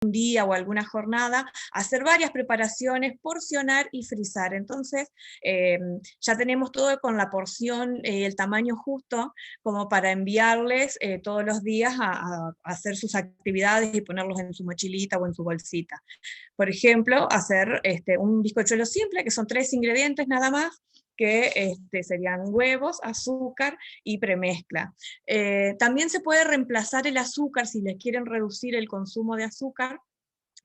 día o alguna jornada, hacer varias preparaciones, porcionar y frizar. Entonces, ya tenemos todo con la porción, el tamaño justo, como para enviarles todos los días a hacer sus actividades y ponerlos en su mochilita o en su bolsita. Por ejemplo, hacer un bizcochuelo simple, que son 3 ingredientes nada más, que serían huevos, azúcar y premezcla. También se puede reemplazar el azúcar si les quieren reducir el consumo de azúcar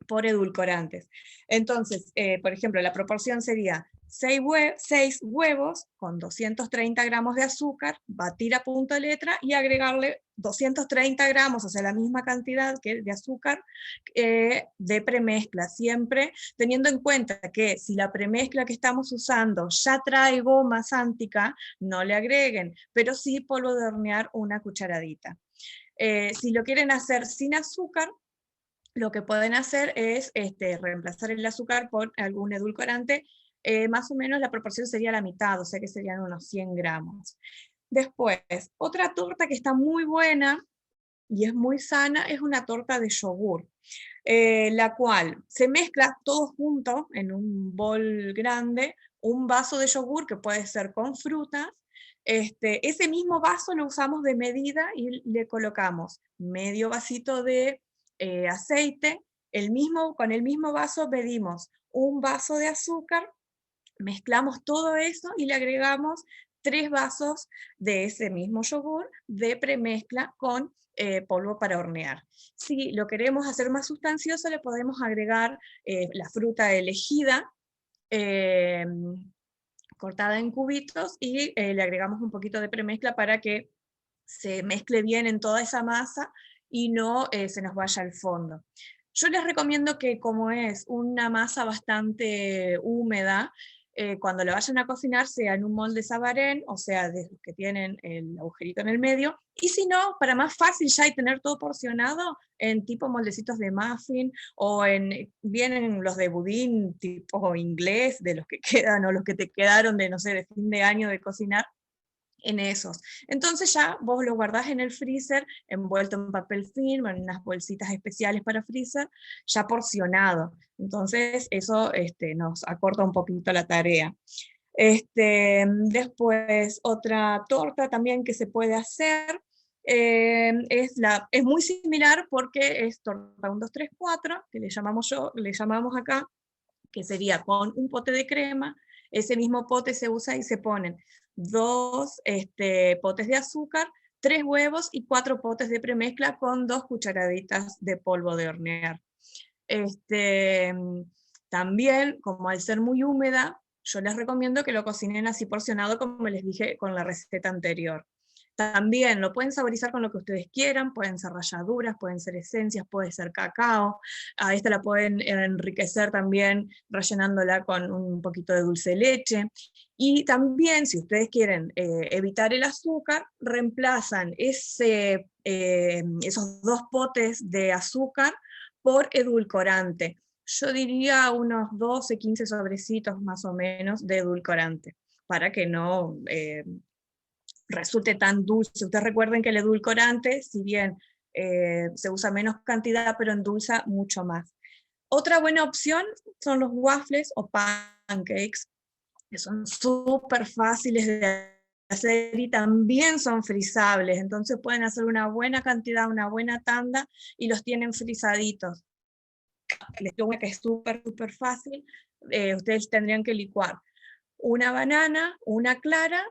por edulcorantes. Entonces, por ejemplo, la proporción sería 6 huevos con 230 gramos de azúcar, batir a punto de letra y agregarle 230 gramos, o sea, la misma cantidad de azúcar de premezcla, siempre teniendo en cuenta que si la premezcla que estamos usando ya trae goma sántica, no le agreguen, pero sí polvo de hornear una cucharadita. Si lo quieren hacer sin azúcar, lo que pueden hacer es reemplazar el azúcar por algún edulcorante, más o menos la proporción sería la mitad, o sea que serían unos 100 gramos. Después, otra torta que está muy buena y es muy sana es una torta de yogur, la cual se mezcla todo junto en un bol grande, un vaso de yogur que puede ser con frutas, ese mismo vaso lo usamos de medida y le colocamos medio vasito de aceite, con el mismo vaso medimos un vaso de azúcar, mezclamos todo eso y le agregamos 3 vasos de ese mismo yogur de premezcla con polvo para hornear. Si lo queremos hacer más sustancioso, le podemos agregar la fruta elegida, eh, cortada en cubitos, y le agregamos un poquito de premezcla para que se mezcle bien en toda esa masa y no se nos vaya al fondo. Yo les recomiendo que, como es una masa bastante húmeda, cuando la vayan a cocinar sea en un molde Sabarén, o sea, de los que tienen el agujerito en el medio, y si no, para más fácil ya y tener todo porcionado, en tipo moldecitos de muffin, o vienen los de budín tipo inglés, de los que quedan, o los que te quedaron de, no sé, de fin de año de cocinar, en esos. Entonces ya vos lo guardás en el freezer, envuelto en papel film, en unas bolsitas especiales para freezer, ya porcionado. Entonces eso nos acorta un poquito la tarea. Después, otra torta también que se puede hacer, es muy similar porque es torta 1, 2, 3, 4, que le llamamos acá, que sería con un pote de crema. Ese mismo pote se usa y se ponen 2 potes de azúcar, 3 huevos y 4 potes de premezcla con 2 cucharaditas de polvo de hornear. Este, También, como al ser muy húmeda, yo les recomiendo que lo cocinen así porcionado como les dije con la receta anterior. También lo pueden saborizar con lo que ustedes quieran, pueden ser ralladuras, pueden ser esencias, puede ser cacao. A esta la pueden enriquecer también rellenándola con un poquito de dulce de leche. Y también, si ustedes quieren evitar el azúcar, reemplazan esos 2 potes de azúcar por edulcorante. Yo diría unos 12, 15 sobrecitos más o menos de edulcorante, para que no resulte tan dulce. Ustedes recuerden que el edulcorante, si bien se usa menos cantidad, pero endulza mucho más. Otra buena opción son los waffles o pancakes, que son súper fáciles de hacer y también son frisables, entonces pueden hacer una buena cantidad, una buena tanda y los tienen frisaditos. Les digo que es súper, súper fácil. Ustedes tendrían que licuar una banana, una clara,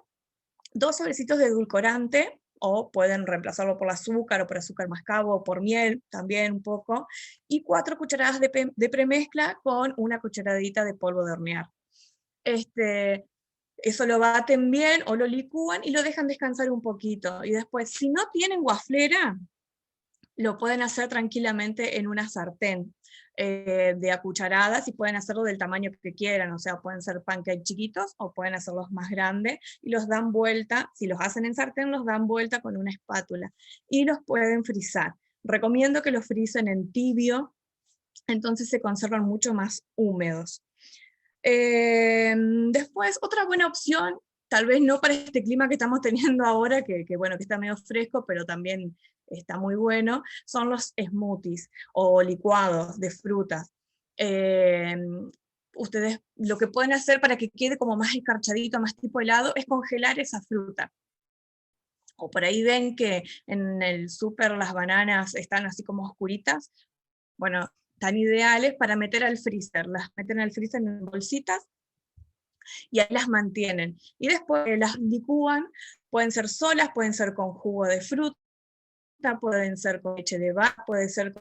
2 sobrecitos de edulcorante, o pueden reemplazarlo por azúcar o por azúcar mascabo o por miel también un poco, y 4 cucharadas de premezcla con una cucharadita de polvo de hornear. Eso lo baten bien o lo licúan y lo dejan descansar un poquito. Y después, si no tienen guaflera, lo pueden hacer tranquilamente en una sartén de a cucharadas, y pueden hacerlo del tamaño que quieran, o sea, pueden ser pancakes chiquitos o pueden hacerlos más grandes y los dan vuelta. Si los hacen en sartén, los dan vuelta con una espátula y los pueden frizar. Recomiendo que los frisen en tibio, entonces se conservan mucho más húmedos. Después, otra buena opción, tal vez no para este clima que estamos teniendo ahora, que bueno, que está medio fresco, pero también está muy bueno, son los smoothies o licuados de frutas. Ustedes lo que pueden hacer para que quede como más escarchadito, más tipo helado, es congelar esa fruta. O por ahí ven que en el súper las bananas están así como oscuritas, bueno, están ideales para meter al freezer, las meten al freezer en bolsitas y ahí las mantienen. Y después las licúan, pueden ser solas, pueden ser con jugo de fruta, pueden ser con leche de vaca, puede ser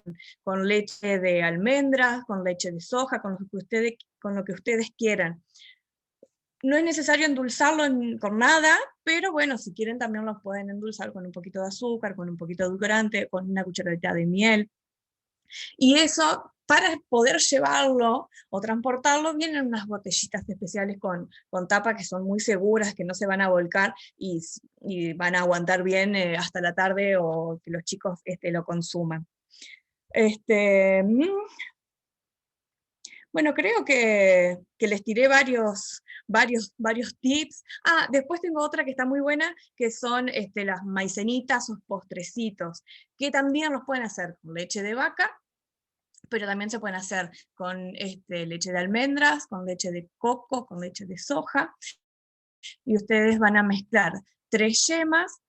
con leche de almendras, con leche de soja, con lo que ustedes quieran. No es necesario endulzarlo con nada, pero bueno, si quieren también los pueden endulzar con un poquito de azúcar, con un poquito de edulcorante, con una cucharadita de miel. Y eso, para poder llevarlo o transportarlo, vienen unas botellitas especiales con tapa que son muy seguras, que no se van a volcar y van a aguantar bien hasta la tarde o que los chicos lo consuman. Bueno, creo que les tiré varios tips. Después tengo otra que está muy buena, que son las maicenitas o postrecitos, que también los pueden hacer con leche de vaca, pero también se pueden hacer con leche de almendras, con leche de coco, con leche de soja, y ustedes van a mezclar 3 yemas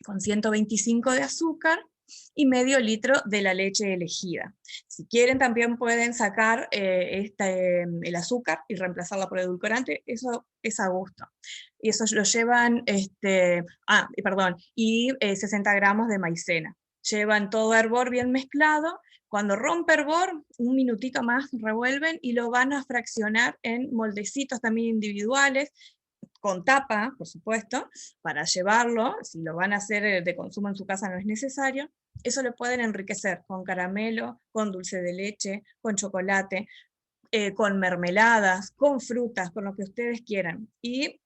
con 125 de azúcar y medio litro de la leche elegida. Si quieren también pueden sacar el azúcar y reemplazarla por edulcorante, eso es a gusto. Y eso lo llevan, y 60 gramos de maicena. Llevan todo hervor bien mezclado. Cuando rompe hervor, un minutito más revuelven y lo van a fraccionar en moldecitos también individuales, con tapa, por supuesto, para llevarlo. Si lo van a hacer de consumo en su casa no es necesario. Eso lo pueden enriquecer con caramelo, con dulce de leche, con chocolate, con mermeladas, con frutas, con lo que ustedes quieran. Y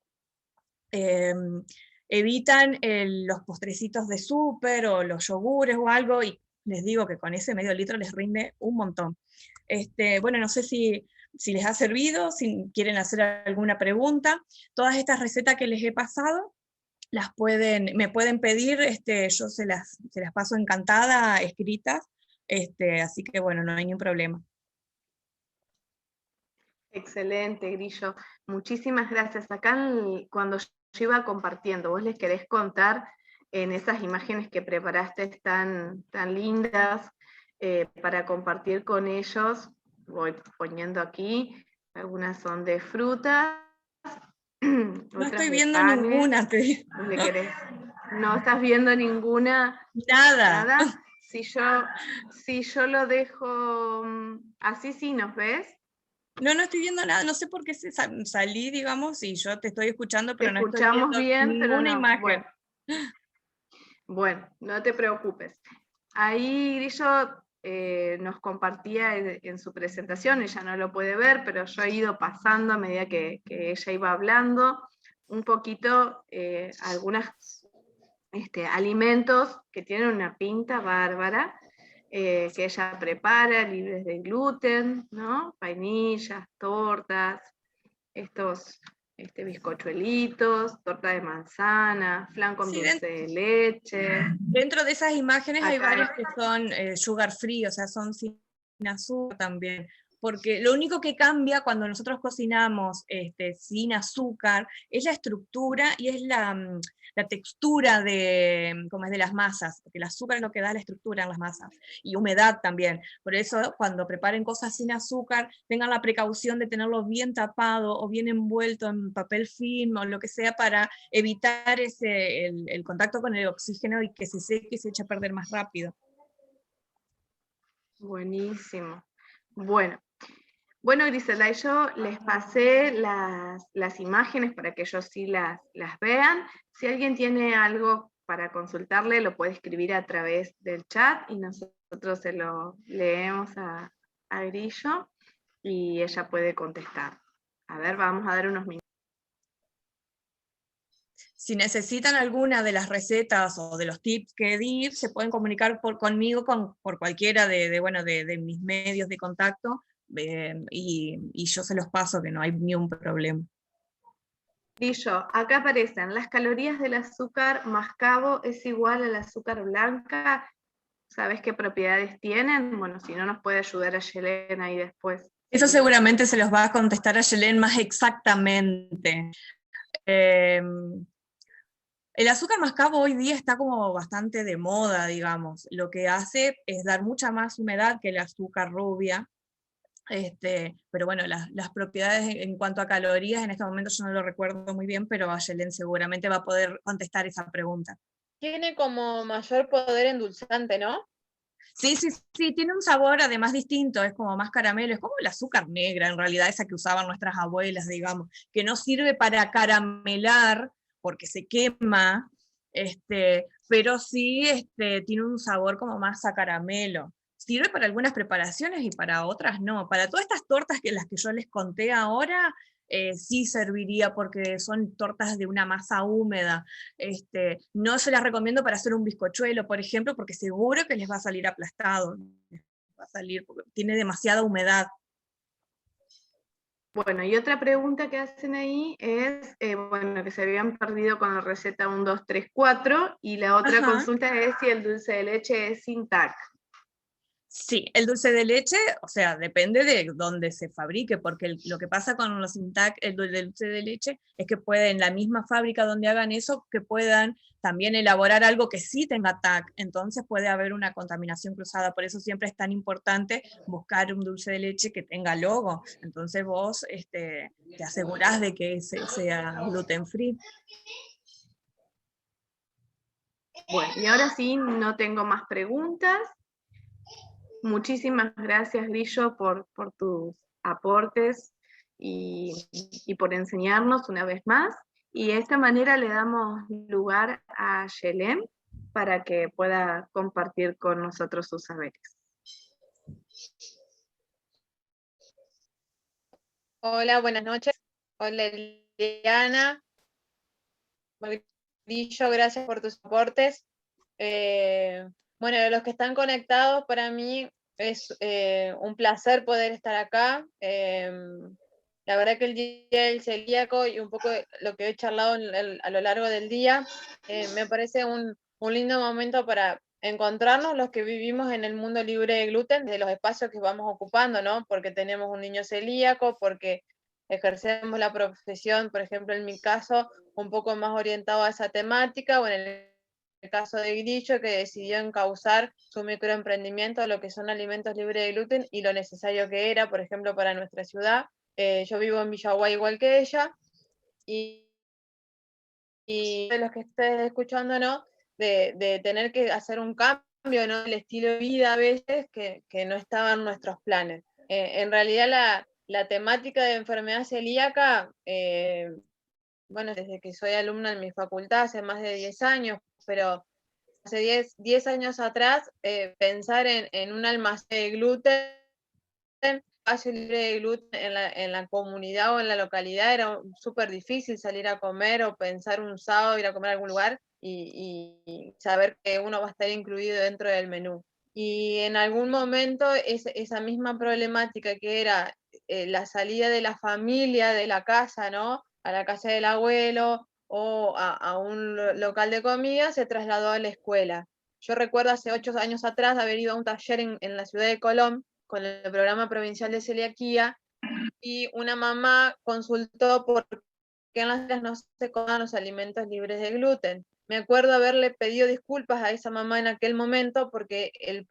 evitan los postrecitos de súper o los yogures o algo, y les digo que con ese medio litro les rinde un montón. Bueno, no sé si les ha servido, si quieren hacer alguna pregunta. Todas estas recetas que les he pasado, me pueden pedir, yo se las paso encantada, escritas, así que bueno, no hay ningún problema. Excelente, Grillo. Muchísimas gracias. Acá cuando yo iba compartiendo, ¿vos les querés contar en esas imágenes que preparaste tan lindas para compartir con ellos? Voy poniendo aquí, algunas son de frutas, No otras estoy de viendo carne. ninguna. ¿Le querés? ¿No estás viendo ninguna? Nada. Si yo lo dejo así, sí, ¿nos ves? No estoy viendo nada, no sé por qué salí, digamos, y yo te estoy escuchando, pero Te no estoy escuchamos viendo bien, pero ninguna no. imagen. Bueno, no te preocupes. Ahí Grillo nos compartía en su presentación, ella no lo puede ver, pero yo he ido pasando a medida que ella iba hablando, un poquito algunos alimentos que tienen una pinta bárbara, que ella prepara, libres de gluten, ¿no? Vainillas, tortas, estos bizcochuelitos, torta de manzana, flan con dulce de leche. Dentro de esas imágenes hay Acá varias que son sugar free, o sea, son sin azúcar también. Porque lo único que cambia cuando nosotros cocinamos sin azúcar es la estructura y es la textura como es de las masas, porque el azúcar es lo que da la estructura en las masas, y humedad también. Por eso cuando preparen cosas sin azúcar, tengan la precaución de tenerlo bien tapado o bien envuelto en papel film o lo que sea para evitar el contacto con el oxígeno y que se seque y se eche a perder más rápido. Buenísimo. Bueno, Griselda, y yo les pasé las imágenes para que ellos sí las vean. Si alguien tiene algo para consultarle, lo puede escribir a través del chat y nosotros se lo leemos a Grillo y ella puede contestar. A ver, vamos a dar unos minutos. Si necesitan alguna de las recetas o de los tips que di, se pueden comunicar conmigo por cualquiera de mis medios de contacto, y yo se los paso, que no hay ni un problema. Grillo, acá aparecen, las calorías del azúcar mascabo es igual al azúcar blanca. ¿Sabes qué propiedades tienen? Bueno, si no nos puede ayudar a Yelena ahí después. Eso seguramente se los va a contestar a Yelén más exactamente. El azúcar mascabo hoy día está como bastante de moda, digamos. Lo que hace es dar mucha más humedad que el azúcar rubia. Pero bueno, las propiedades en cuanto a calorías, en este momento yo no lo recuerdo muy bien, pero Ayelen seguramente va a poder contestar esa pregunta. Tiene como mayor poder endulzante, ¿no? Sí, sí, sí, tiene un sabor además distinto, es como más caramelo, es como el azúcar negra en realidad, esa que usaban nuestras abuelas, digamos, que no sirve para caramelar porque se quema, pero sí tiene un sabor como más a caramelo. Sirve para algunas preparaciones y para otras no. Para todas estas tortas que las que yo les conté ahora, sí serviría porque son tortas de una masa húmeda. No se las recomiendo para hacer un bizcochuelo, por ejemplo, porque seguro que les va a salir aplastado. Va a salir porque tiene demasiada humedad. Bueno, y otra pregunta que hacen ahí es, bueno, que se habían perdido con la receta 1, 2, 3, 4, y la otra Ajá. consulta es si el dulce de leche es sin TAC. Sí, el dulce de leche, o sea, depende de dónde se fabrique, porque lo que pasa con los Intac, el dulce de leche, es que pueden, en la misma fábrica donde hagan eso, que puedan también elaborar algo que sí tenga TAC, entonces puede haber una contaminación cruzada, por eso siempre es tan importante buscar un dulce de leche que tenga logo, entonces vos te asegurás de que sea gluten free. Bueno, y ahora sí, no tengo más preguntas. Muchísimas gracias, Grillo, por tus aportes y por enseñarnos una vez más. Y de esta manera le damos lugar a Yelén para que pueda compartir con nosotros sus saberes. Hola, buenas noches. Hola, Liliana. Grillo, gracias por tus aportes. Bueno, de los que están conectados, para mí es un placer poder estar acá. La verdad que el Día del Celíaco y un poco lo que he charlado a lo largo del día, me parece un lindo momento para encontrarnos los que vivimos en el mundo libre de gluten, de los espacios que vamos ocupando, ¿no? Porque tenemos un niño celíaco, porque ejercemos la profesión, por ejemplo, en mi caso, un poco más orientado a esa temática, o en el caso de Grillo, que decidió encauzar su microemprendimiento a lo que son alimentos libres de gluten y lo necesario que era, por ejemplo, para nuestra ciudad. Yo vivo en Villaguay igual que ella, y de los que estés escuchando, ¿no? De tener que hacer un cambio, ¿no? El estilo de vida a veces que no estaba en nuestros planes. En realidad la temática de enfermedad celíaca, bueno, desde que soy alumna en mi facultad hace más de 10 años, pero hace 10 años atrás, pensar en un almacén de gluten, espacio libre de gluten en la comunidad o en la localidad era súper difícil salir a comer o pensar un sábado ir a comer a algún lugar y saber que uno va a estar incluido dentro del menú. Y en algún momento esa misma problemática que era la salida de la familia de la casa, ¿no? A la casa del abuelo o a un local de comida, se trasladó a la escuela. Yo recuerdo hace 8 años atrás haber ido a un taller en la ciudad de Colón con el programa provincial de celiaquía, y una mamá consultó por qué en las escuelas no se coman los alimentos libres de gluten. Me acuerdo haberle pedido disculpas a esa mamá en aquel momento porque los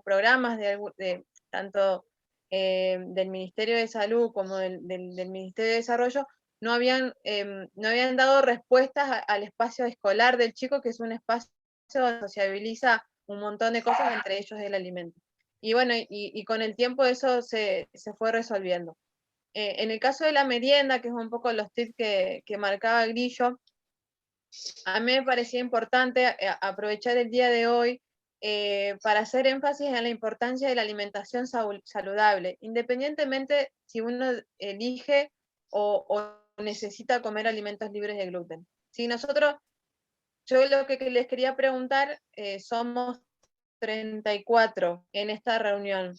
programas de tanto del Ministerio de Salud como del Ministerio de Desarrollo no habían dado respuestas al espacio escolar del chico, que es un espacio donde sociabiliza un montón de cosas, entre ellos el alimento. Y bueno, y con el tiempo eso se fue resolviendo. En el caso de la merienda, que es un poco los tips que marcaba Grillo, a mí me parecía importante aprovechar el día de hoy para hacer énfasis en la importancia de la alimentación saludable, independientemente si uno elige o necesita comer alimentos libres de gluten. Si nosotros, yo lo que les quería preguntar, somos 34 en esta reunión.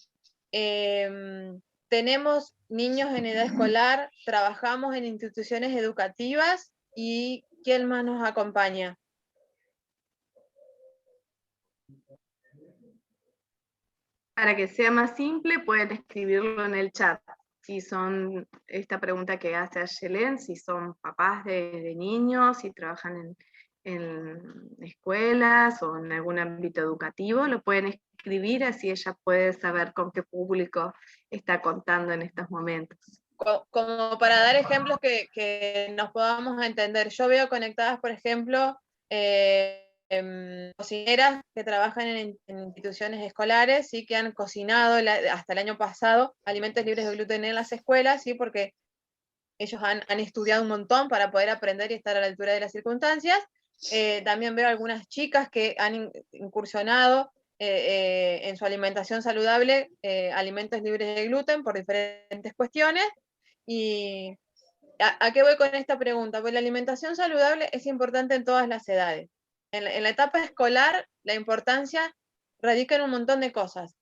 tenemos niños en edad escolar, trabajamos en instituciones educativas, y ¿quién más nos acompaña? Para que sea más simple, pueden escribirlo en el chat. Si son, esta pregunta que hace Ayelen, si son papás de niños, si trabajan en escuelas o en algún ámbito educativo, lo pueden escribir, así ella puede saber con qué público está contando en estos momentos. Como para dar ejemplos que nos podamos entender. Yo veo conectadas, por ejemplo, cocineras que trabajan en instituciones escolares, ¿sí? Que han cocinado hasta el año pasado alimentos libres de gluten en las escuelas, ¿sí? Porque ellos han estudiado un montón para poder aprender y estar a la altura de las circunstancias. También veo algunas chicas que han incursionado en su alimentación saludable, alimentos libres de gluten por diferentes cuestiones. ¿Y a qué voy con esta pregunta? Pues la alimentación saludable es importante en todas las edades. En la etapa escolar, la importancia radica en un montón de cosas.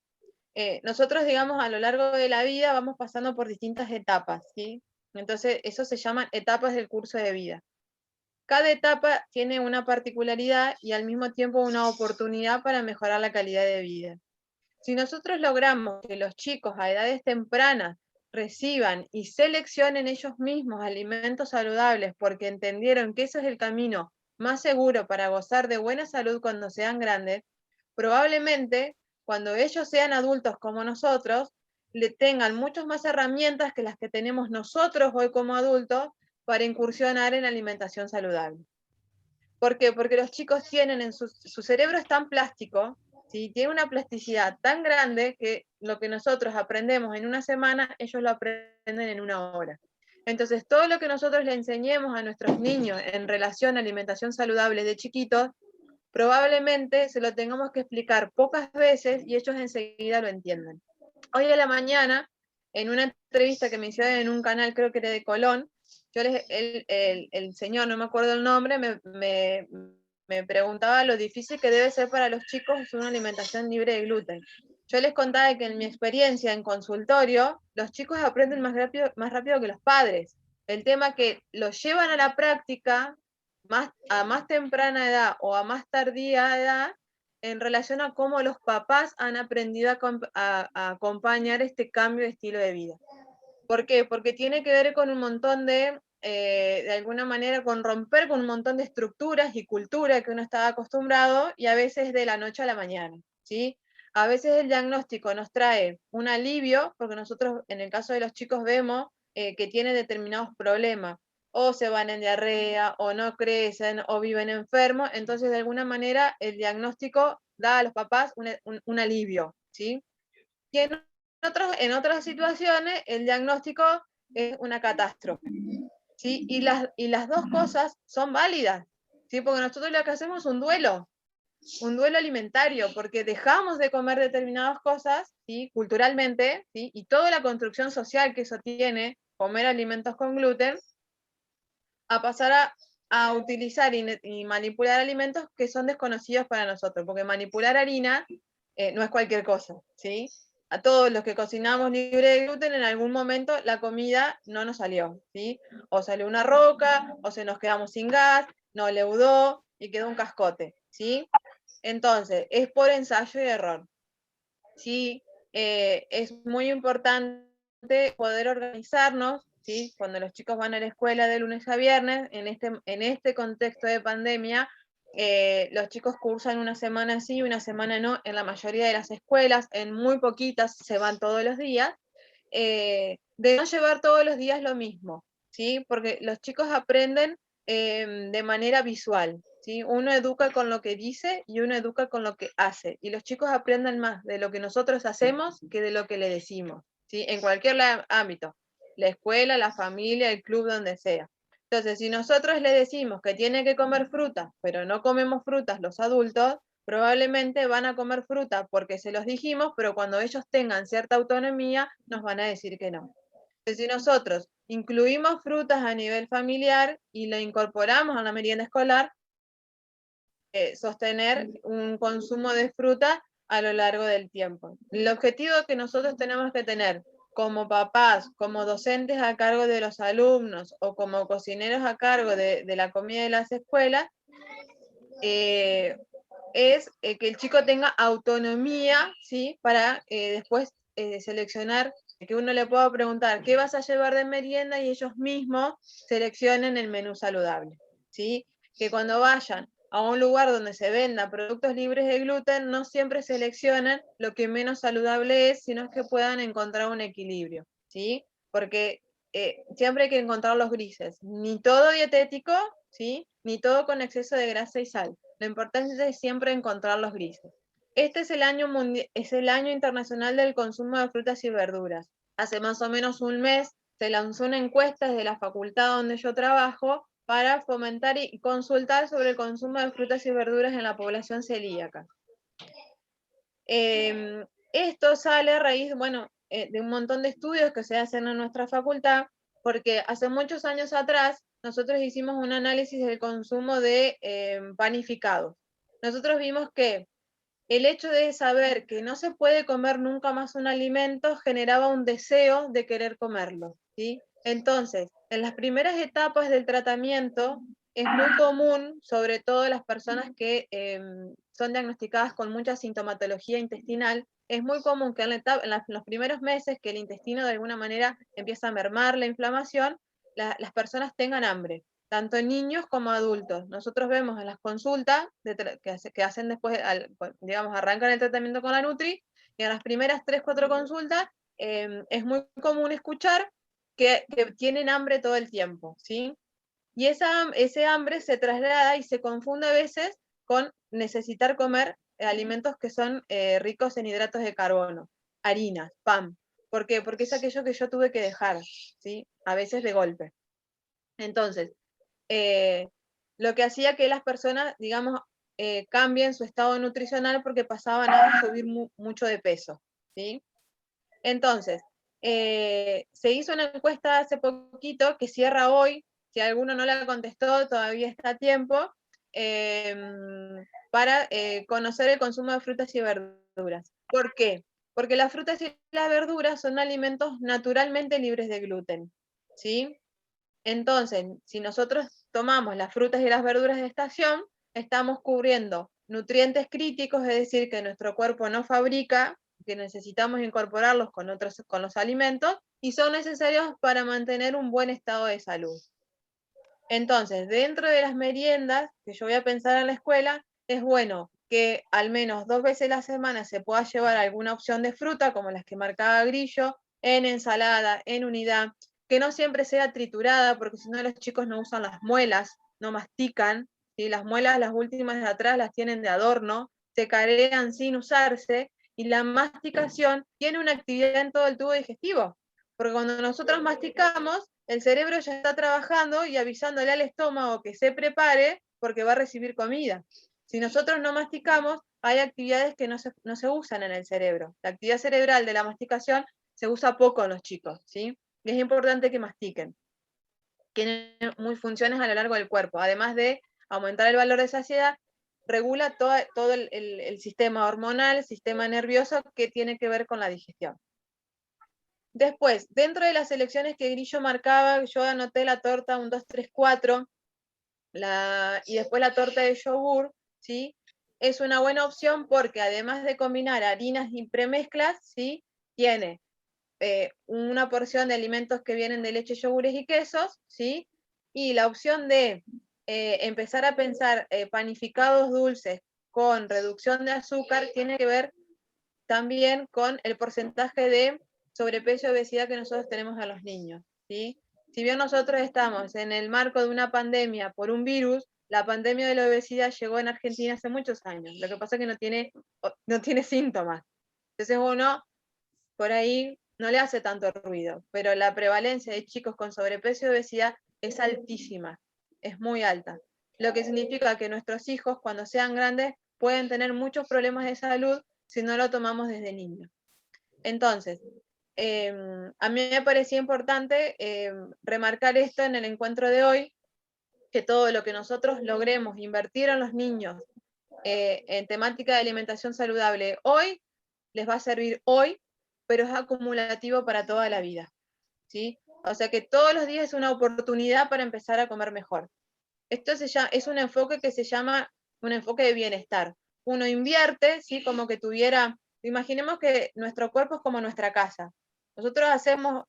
Nosotros, digamos, a lo largo de la vida vamos pasando por distintas etapas, ¿sí? Entonces, eso se llaman etapas del curso de vida. Cada etapa tiene una particularidad y al mismo tiempo una oportunidad para mejorar la calidad de vida. Si nosotros logramos que los chicos a edades tempranas reciban y seleccionen ellos mismos alimentos saludables porque entendieron que ese es el camino más seguro para gozar de buena salud cuando sean grandes, probablemente cuando ellos sean adultos como nosotros, le tengan muchas más herramientas que las que tenemos nosotros hoy como adultos para incursionar en alimentación saludable. ¿Por qué? Porque los chicos tienen en su cerebro es tan plástico, ¿sí? Tiene una plasticidad tan grande que lo que nosotros aprendemos en una semana, ellos lo aprenden en una hora. Entonces, todo lo que nosotros le enseñemos a nuestros niños en relación a alimentación saludable de chiquitos, probablemente se lo tengamos que explicar pocas veces y ellos enseguida lo entienden. Hoy a la mañana, en una entrevista que me hicieron en un canal, creo que era de Colón, el señor, no me acuerdo el nombre, me preguntaba lo difícil que debe ser para los chicos una alimentación libre de gluten. Yo les contaba que en mi experiencia en consultorio, los chicos aprenden más rápido que los padres. El tema que los llevan a la práctica a más temprana edad o a más tardía edad en relación a cómo los papás han aprendido a acompañar este cambio de estilo de vida. ¿Por qué? Porque tiene que ver con un montón de alguna manera, con romper con un montón de estructuras y cultura que uno estaba acostumbrado y a veces de la noche a la mañana, ¿sí? A veces el diagnóstico nos trae un alivio, porque nosotros en el caso de los chicos vemos que tienen determinados problemas, o se van en diarrea, o no crecen, o viven enfermos, entonces de alguna manera el diagnóstico da a los papás un alivio, ¿sí? Y en otras situaciones el diagnóstico es una catástrofe, ¿sí? Y las dos cosas son válidas, ¿sí? Porque nosotros lo que hacemos es un duelo alimentario, porque dejamos de comer determinadas cosas, ¿sí? Culturalmente, ¿sí? Y toda la construcción social que eso tiene, comer alimentos con gluten, a pasar a utilizar y manipular alimentos que son desconocidos para nosotros, porque manipular harina no es cualquier cosa, ¿sí? A todos los que cocinamos libre de gluten, en algún momento la comida no nos salió, ¿sí? O salió una roca, o se nos quedamos sin gas, no leudó y quedó un cascote, ¿sí? Entonces, es por ensayo y error, ¿sí? Es muy importante poder organizarnos, ¿sí? Cuando los chicos van a la escuela de lunes a viernes, en este contexto de pandemia, los chicos cursan una semana sí, una semana no, en la mayoría de las escuelas, en muy poquitas se van todos los días, de no llevar todos los días lo mismo, ¿sí? Porque los chicos aprenden de manera visual, ¿sí? Uno educa con lo que dice y uno educa con lo que hace, y los chicos aprenden más de lo que nosotros hacemos que de lo que le decimos, ¿sí? En cualquier ámbito, la escuela, la familia, el club, donde sea. Entonces, si nosotros le decimos que tiene que comer fruta, pero no comemos frutas los adultos, probablemente van a comer fruta porque se los dijimos, pero cuando ellos tengan cierta autonomía, nos van a decir que no. Entonces, si nosotros incluimos frutas a nivel familiar y lo incorporamos a la merienda escolar, sostener un consumo de fruta a lo largo del tiempo. El objetivo que nosotros tenemos que tener como papás, como docentes a cargo de los alumnos o como cocineros a cargo de la comida de las escuelas, es que el chico tenga autonomía, ¿sí? Para después seleccionar, que uno le pueda preguntar, ¿qué vas a llevar de merienda? Y ellos mismos seleccionen el menú saludable, ¿sí? Que cuando vayan a un lugar donde se vendan productos libres de gluten, no siempre seleccionen lo que menos saludable es, sino que puedan encontrar un equilibrio, ¿sí? Porque siempre hay que encontrar los grises, ni todo dietético, ¿sí? Ni todo con exceso de grasa y sal. Lo importante es siempre encontrar los grises. Este es el año internacional del consumo de frutas y verduras. Hace más o menos un mes se lanzó una encuesta desde la facultad donde yo trabajo para fomentar y consultar sobre el consumo de frutas y verduras en la población celíaca. Esto sale a raíz, bueno, de un montón de estudios que se hacen en nuestra facultad, porque hace muchos años atrás nosotros hicimos un análisis del consumo de panificados. Nosotros vimos que el hecho de saber que no se puede comer nunca más un alimento generaba un deseo de querer comerlo, ¿sí? Entonces, en las primeras etapas del tratamiento es muy común, sobre todo en las personas que son diagnosticadas con mucha sintomatología intestinal, es muy común que en los primeros meses que el intestino de alguna manera empieza a mermar la inflamación, las personas tengan hambre, tanto en niños como adultos. Nosotros vemos en las consultas que hacen después, digamos, arrancan el tratamiento con la Nutri, y en las primeras 3, 4 consultas es muy común escuchar que tienen hambre todo el tiempo, ¿sí? Y ese hambre se traslada y se confunde a veces con necesitar comer alimentos que son ricos en hidratos de carbono, harinas, pan. ¿Por qué? Porque es aquello que yo tuve que dejar, ¿sí? A veces de golpe. Entonces, lo que hacía que las personas, digamos, cambien su estado nutricional porque pasaban a subir mucho de peso, ¿sí? Entonces, se hizo una encuesta hace poquito que cierra hoy, si alguno no la contestó, todavía está a tiempo, para conocer el consumo de frutas y verduras. ¿Por qué? Porque las frutas y las verduras son alimentos naturalmente libres de gluten, ¿sí? Entonces, si nosotros tomamos las frutas y las verduras de estación, estamos cubriendo nutrientes críticos, es decir, que nuestro cuerpo no fabrica, que necesitamos incorporarlos con los alimentos, y son necesarios para mantener un buen estado de salud. Entonces, dentro de las meriendas que yo voy a pensar en la escuela, es bueno que al menos 2 veces a la semana se pueda llevar alguna opción de fruta, como las que marcaba Grillo, en ensalada, en unidad, que no siempre sea triturada, porque si no los chicos no usan las muelas, no mastican, ¿sí? Las muelas, las últimas de atrás, las tienen de adorno, se carean sin usarse, y la masticación tiene una actividad en todo el tubo digestivo, porque cuando nosotros masticamos, el cerebro ya está trabajando y avisándole al estómago que se prepare porque va a recibir comida. Si nosotros no masticamos, hay actividades que no se usan en el cerebro. La actividad cerebral de la masticación se usa poco en los chicos, ¿sí? Y es importante que mastiquen. Tiene muy funciones a lo largo del cuerpo. Además de aumentar el valor de saciedad, regula todo el sistema hormonal, el sistema nervioso que tiene que ver con la digestión. Después, dentro de las selecciones que Grillo marcaba, yo anoté la torta 1, 2, 3, 4, y después la torta de yogur, ¿sí? Es una buena opción porque además de combinar harinas y premezclas, ¿sí? Tiene una porción de alimentos que vienen de leche, yogures y quesos, ¿sí? Y la opción de empezar a pensar panificados dulces con reducción de azúcar tiene que ver también con el porcentaje de sobrepeso y obesidad que nosotros tenemos a los niños, ¿sí? Si bien nosotros estamos en el marco de una pandemia por un virus, la pandemia de la obesidad llegó en Argentina hace muchos años. Lo que pasa es que no tiene síntomas. Entonces uno por ahí no le hace tanto ruido, pero la prevalencia de chicos con sobrepeso y obesidad es altísima, es muy alta. Lo que significa que nuestros hijos, cuando sean grandes, pueden tener muchos problemas de salud si no lo tomamos desde niños. Entonces, a mí me parecía importante remarcar esto en el encuentro de hoy, que todo lo que nosotros logremos invertir en los niños en temática de alimentación saludable hoy, les va a servir hoy pero es acumulativo para toda la vida, ¿sí? O sea que todos los días es una oportunidad para empezar a comer mejor. Esto es un enfoque que se llama un enfoque de bienestar. Uno invierte, ¿sí? Como que tuviera, imaginemos que nuestro cuerpo es como nuestra casa. Nosotros hacemos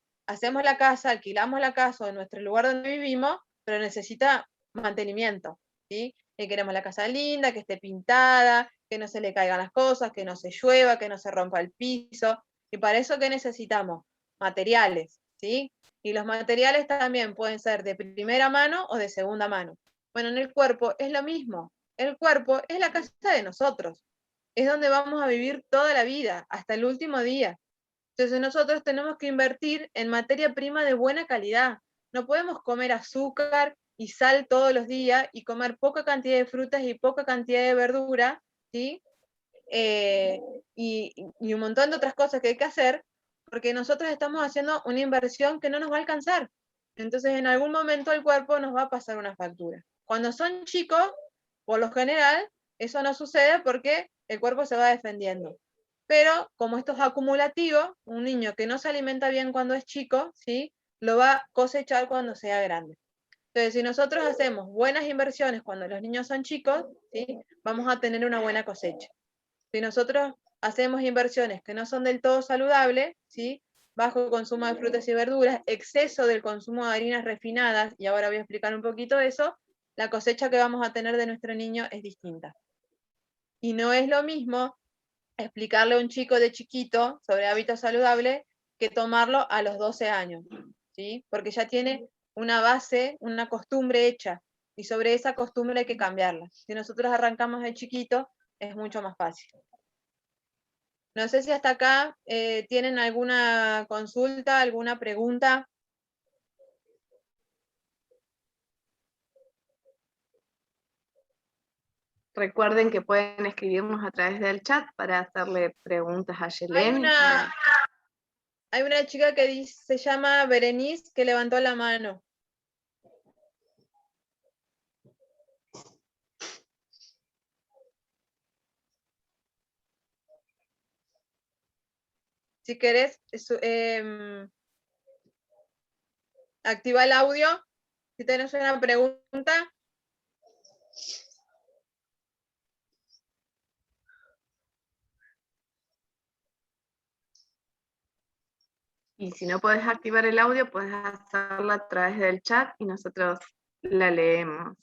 la casa, alquilamos la casa en nuestro lugar donde vivimos, pero necesita mantenimiento, ¿sí? Y queremos la casa linda, que esté pintada, que no se le caigan las cosas, que no se llueva, que no se rompa el piso. Y para eso, ¿qué necesitamos? Materiales, ¿sí? Y los materiales también pueden ser de primera mano o de segunda mano. Bueno, en el cuerpo es lo mismo. El cuerpo es la casa de nosotros. Es donde vamos a vivir toda la vida, hasta el último día. Entonces nosotros tenemos que invertir en materia prima de buena calidad. No podemos comer azúcar y sal todos los días y comer poca cantidad de frutas y poca cantidad de verdura, ¿sí? Y un montón de otras cosas que hay que hacer, porque nosotros estamos haciendo una inversión que no nos va a alcanzar. Entonces en algún momento el cuerpo nos va a pasar una factura. Cuando son chicos, por lo general, eso no sucede porque el cuerpo se va defendiendo. Pero como esto es acumulativo, un niño que no se alimenta bien cuando es chico, ¿sí? Lo va a cosechar cuando sea grande. Entonces, si nosotros hacemos buenas inversiones cuando los niños son chicos, ¿sí? Vamos a tener una buena cosecha. Si nosotros hacemos inversiones que no son del todo saludables, ¿sí? Bajo consumo de frutas y verduras, exceso del consumo de harinas refinadas, y ahora voy a explicar un poquito eso, la cosecha que vamos a tener de nuestro niño es distinta. Y no es lo mismo explicarle a un chico de chiquito sobre hábitos saludables que tomarlo a los 12 años, ¿sí? Porque ya tiene una base, una costumbre hecha, y sobre esa costumbre hay que cambiarla. Si nosotros arrancamos de chiquito, es mucho más fácil. No sé si hasta acá tienen alguna consulta, alguna pregunta. Recuerden que pueden escribirnos a través del chat para hacerle preguntas a Yelén. Hay una chica que se llama Berenice que levantó la mano. Si querés, activa el audio. Si tenés una pregunta. Y si no podés activar el audio, podés hacerlo a través del chat y nosotros la leemos.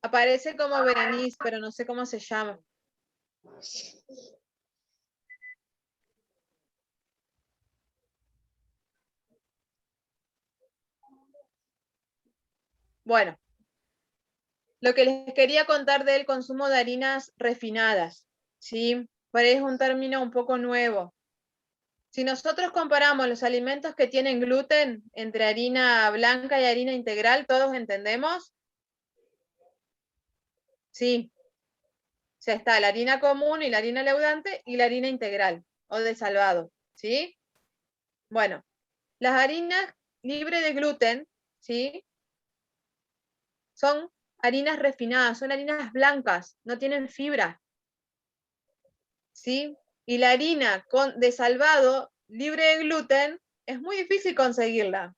Aparece como Berenice, pero no sé cómo se llama. Bueno, lo que les quería contar del consumo de harinas refinadas, ¿sí? Pero es un término un poco nuevo. Si nosotros comparamos los alimentos que tienen gluten entre harina blanca y harina integral, ¿todos entendemos? Sí. O sea, está la harina común y la harina leudante y la harina integral o de salvado, ¿sí? Bueno, las harinas libres de gluten, ¿sí? Son harinas refinadas, son harinas blancas, no tienen fibra, ¿sí? Y la harina de salvado libre de gluten es muy difícil conseguirla,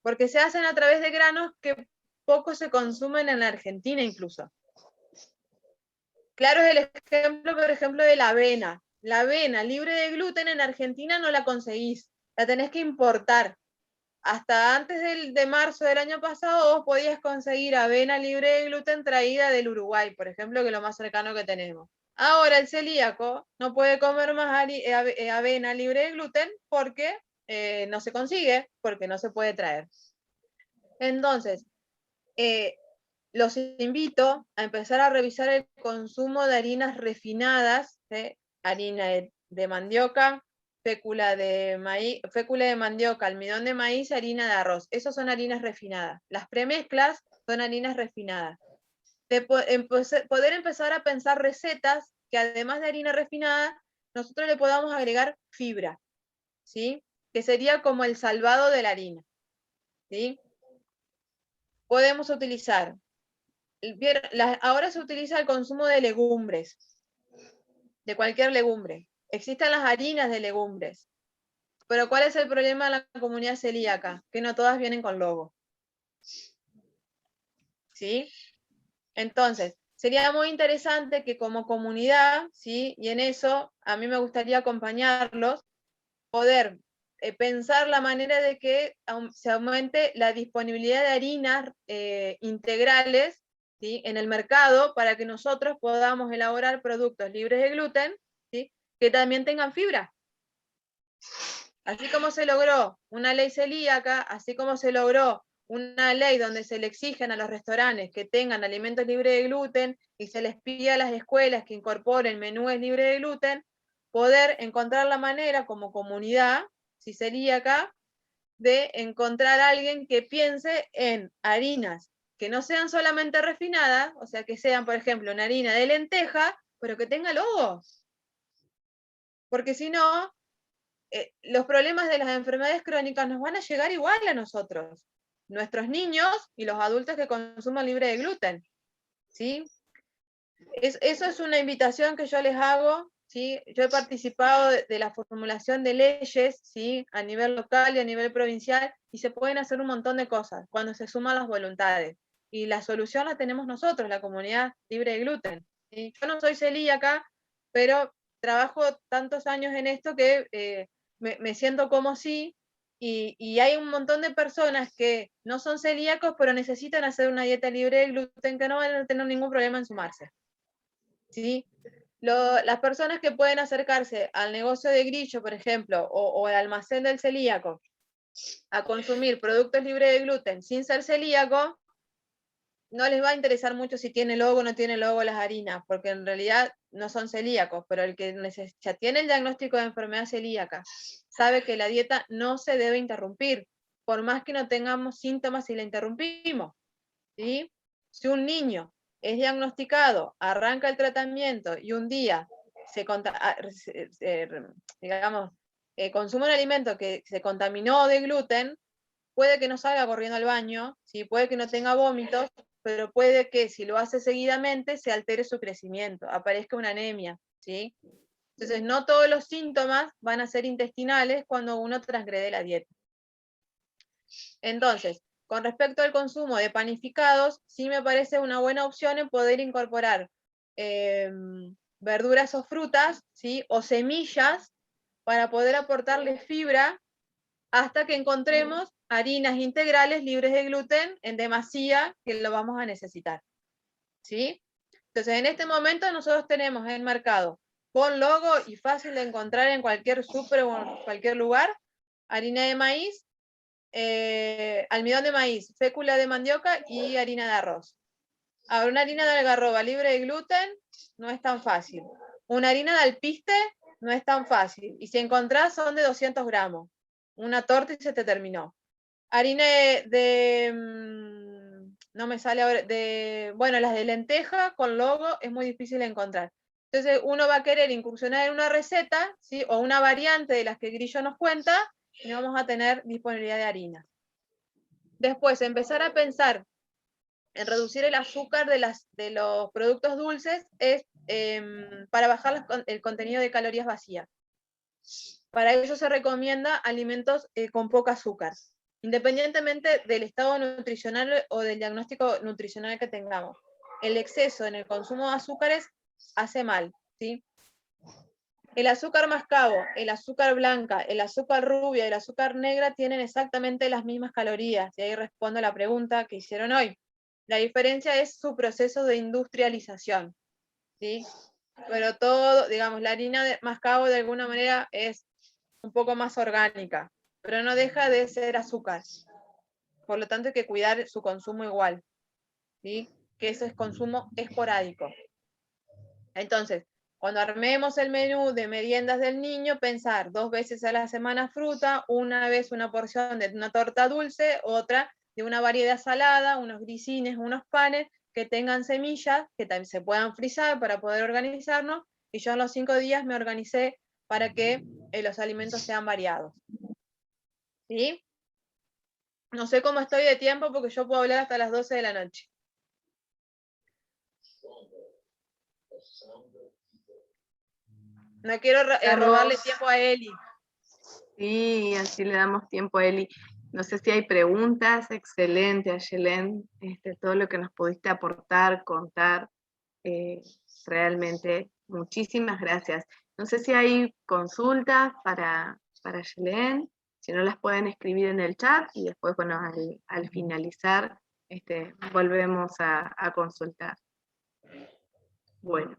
porque se hacen a través de granos que poco se consumen en la Argentina incluso. Claro es el ejemplo, por ejemplo, de la avena. La avena libre de gluten en Argentina no la conseguís, la tenés que importar. Hasta antes de marzo del año pasado vos podías conseguir avena libre de gluten traída del Uruguay, por ejemplo, que es lo más cercano que tenemos. Ahora el celíaco no puede comer más avena libre de gluten porque no se consigue, porque no se puede traer. Entonces, los invito a empezar a revisar el consumo de harinas refinadas, harina de mandioca, fécula de mandioca, almidón de maíz, harina de arroz. Esas son harinas refinadas. Las premezclas son harinas refinadas. Poder empezar a pensar recetas que además de harina refinada, nosotros le podamos agregar fibra, ¿sí? Que sería como el salvado de la harina, ¿sí? Podemos utilizar, ahora se utiliza el consumo de legumbres, de cualquier legumbre. existen las harinas de legumbres. Pero ¿cuál es el problema de la comunidad celíaca? Que no todas vienen con logo. ¿Sí? Entonces, sería muy interesante que como comunidad, ¿sí? Y en eso a mí me gustaría acompañarlos, poder pensar la manera de que se aumente la disponibilidad de harinas integrales, ¿sí? En el mercado, para que nosotros podamos elaborar productos libres de gluten, ¿sí? Que también tengan fibra. Así como se logró una ley celíaca, así como se logró una ley donde se le exigen a los restaurantes que tengan alimentos libres de gluten y se les pide a las escuelas que incorporen menúes libres de gluten, poder encontrar la manera como comunidad, si celíaca, de encontrar a alguien que piense en harinas que no sean solamente refinadas, o sea, que sean, por ejemplo, una harina de lenteja, pero que tenga logo. Porque si no, los problemas de las enfermedades crónicas nos van a llegar igual a nosotros, nuestros niños y los adultos que consuman libre de gluten, ¿sí? Eso es una invitación que yo les hago, ¿sí? Yo he participado de la formulación de leyes, ¿sí? A nivel local y a nivel provincial, y se pueden hacer un montón de cosas cuando se suman las voluntades. Y la solución la tenemos nosotros, la comunidad libre de gluten, ¿sí? Yo no soy celíaca, pero trabajo tantos años en esto que me siento como sí, y hay un montón de personas que no son celíacos, pero necesitan hacer una dieta libre de gluten, que no van a tener ningún problema en sumarse. ¿Sí? Las personas que pueden acercarse al negocio de Grillo, por ejemplo, o al almacén del celíaco, a consumir productos libres de gluten sin ser celíaco, no les va a interesar mucho si tiene logo o no tiene logo las harinas, porque en realidad no son celíacos, pero el que ya tiene el diagnóstico de enfermedad celíaca sabe que la dieta no se debe interrumpir, por más que no tengamos síntomas si la interrumpimos. ¿Sí? Si un niño es diagnosticado, arranca el tratamiento y un día digamos, consume un alimento que se contaminó de gluten, puede que no salga corriendo al baño, ¿sí? Puede que no tenga vómitos, pero puede que si lo hace seguidamente se altere su crecimiento, aparezca una anemia, ¿sí? Entonces, no todos los síntomas van a ser intestinales cuando uno transgrede la dieta. Entonces, con respecto al consumo de panificados, sí me parece una buena opción en poder incorporar verduras o frutas, ¿sí? O semillas para poder aportarle fibra hasta que encontremos harinas integrales libres de gluten en demasía que lo vamos a necesitar. ¿Sí? Entonces, en este momento nosotros tenemos en el mercado con logo y fácil de encontrar en cualquier súper o en cualquier lugar, harina de maíz, almidón de maíz, fécula de mandioca y harina de arroz. Ahora, una harina de algarroba libre de gluten no es tan fácil. Una harina de alpiste no es tan fácil. Y si encontrás son de 200 gramos. Una torta y se te terminó. Harina no me sale ahora, bueno, las de lenteja con logo es muy difícil de encontrar. Entonces uno va a querer incursionar en una receta, ¿sí? O una variante de las que Grillo nos cuenta, y no vamos a tener disponibilidad de harina. Después, empezar a pensar en reducir el azúcar de los productos dulces es para bajar el contenido de calorías vacías. Para eso se recomienda alimentos con poco azúcar, independientemente del estado nutricional o del diagnóstico nutricional que tengamos. El exceso en el consumo de azúcares hace mal, ¿sí? El azúcar mascabo, el azúcar blanca, el azúcar rubia y el azúcar negra tienen exactamente las mismas calorías, y ahí respondo a la pregunta que hicieron hoy. La diferencia es su proceso de industrialización, ¿sí? Pero todo, digamos, la harina de mascabo de alguna manera es un poco más orgánica, pero no deja de ser azúcar. Por lo tanto hay que cuidar su consumo igual, ¿sí? Que eso es consumo esporádico. Entonces, cuando armemos el menú de meriendas del niño, pensar 2 veces a la semana fruta, una vez una porción de una torta dulce, otra de una variedad salada, unos grisines, unos panes que tengan semillas, que también se puedan frizar para poder organizarnos, y yo en los 5 días me organicé para que los alimentos sean variados. ¿Sí? No sé cómo estoy de tiempo porque yo puedo hablar hasta las 12 de la noche. No quiero robarle tiempo a Eli. Sí, así le damos tiempo a Eli. No sé si hay preguntas. Excelente, Ayelen, todo lo que nos pudiste aportar, contar, realmente muchísimas gracias. No sé si hay consultas para Ayelen, si no las pueden escribir en el chat y después, bueno, al finalizar, volvemos a consultar. Bueno,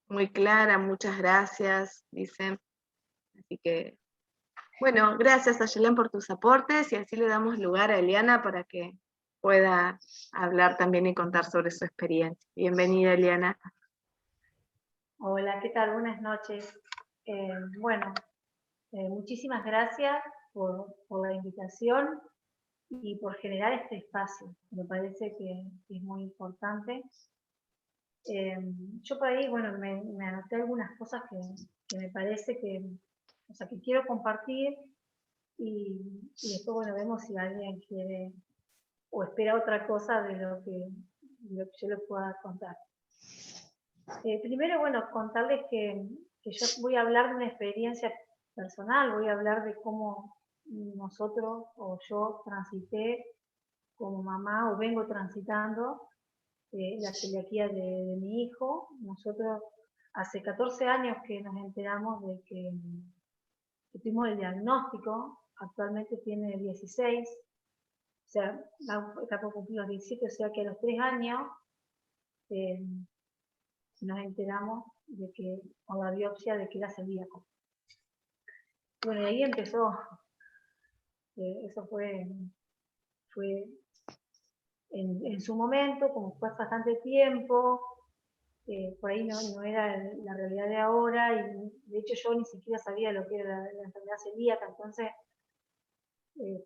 muy clara, muchas gracias, dicen. Así que, bueno, gracias Ayelen por tus aportes y así le damos lugar a Eliana para que pueda hablar también y contar sobre su experiencia. Bienvenida, Eliana. Hola, ¿qué tal? Buenas noches. Muchísimas gracias por la invitación y por generar este espacio. Me parece que es muy importante. Yo por ahí, bueno, me anoté algunas cosas que me parece que quiero compartir y después, bueno, vemos si alguien quiere o espera otra cosa de lo que yo le pueda contar. Primero, bueno, contarles que yo voy a hablar de una experiencia personal, voy a hablar de cómo nosotros o yo transité como mamá o vengo transitando la celiaquía de mi hijo. Nosotros hace 14 años que nos enteramos de que tuvimos el diagnóstico, actualmente tiene 16, o sea, está por cumplir los 17, o sea que a los 3 años nos enteramos de que, con la biopsia, de que era celíaco. Bueno, y ahí empezó, eso fue en su momento, como fue bastante tiempo, por ahí no era la realidad de ahora, y de hecho yo ni siquiera sabía lo que era la enfermedad celíaca, entonces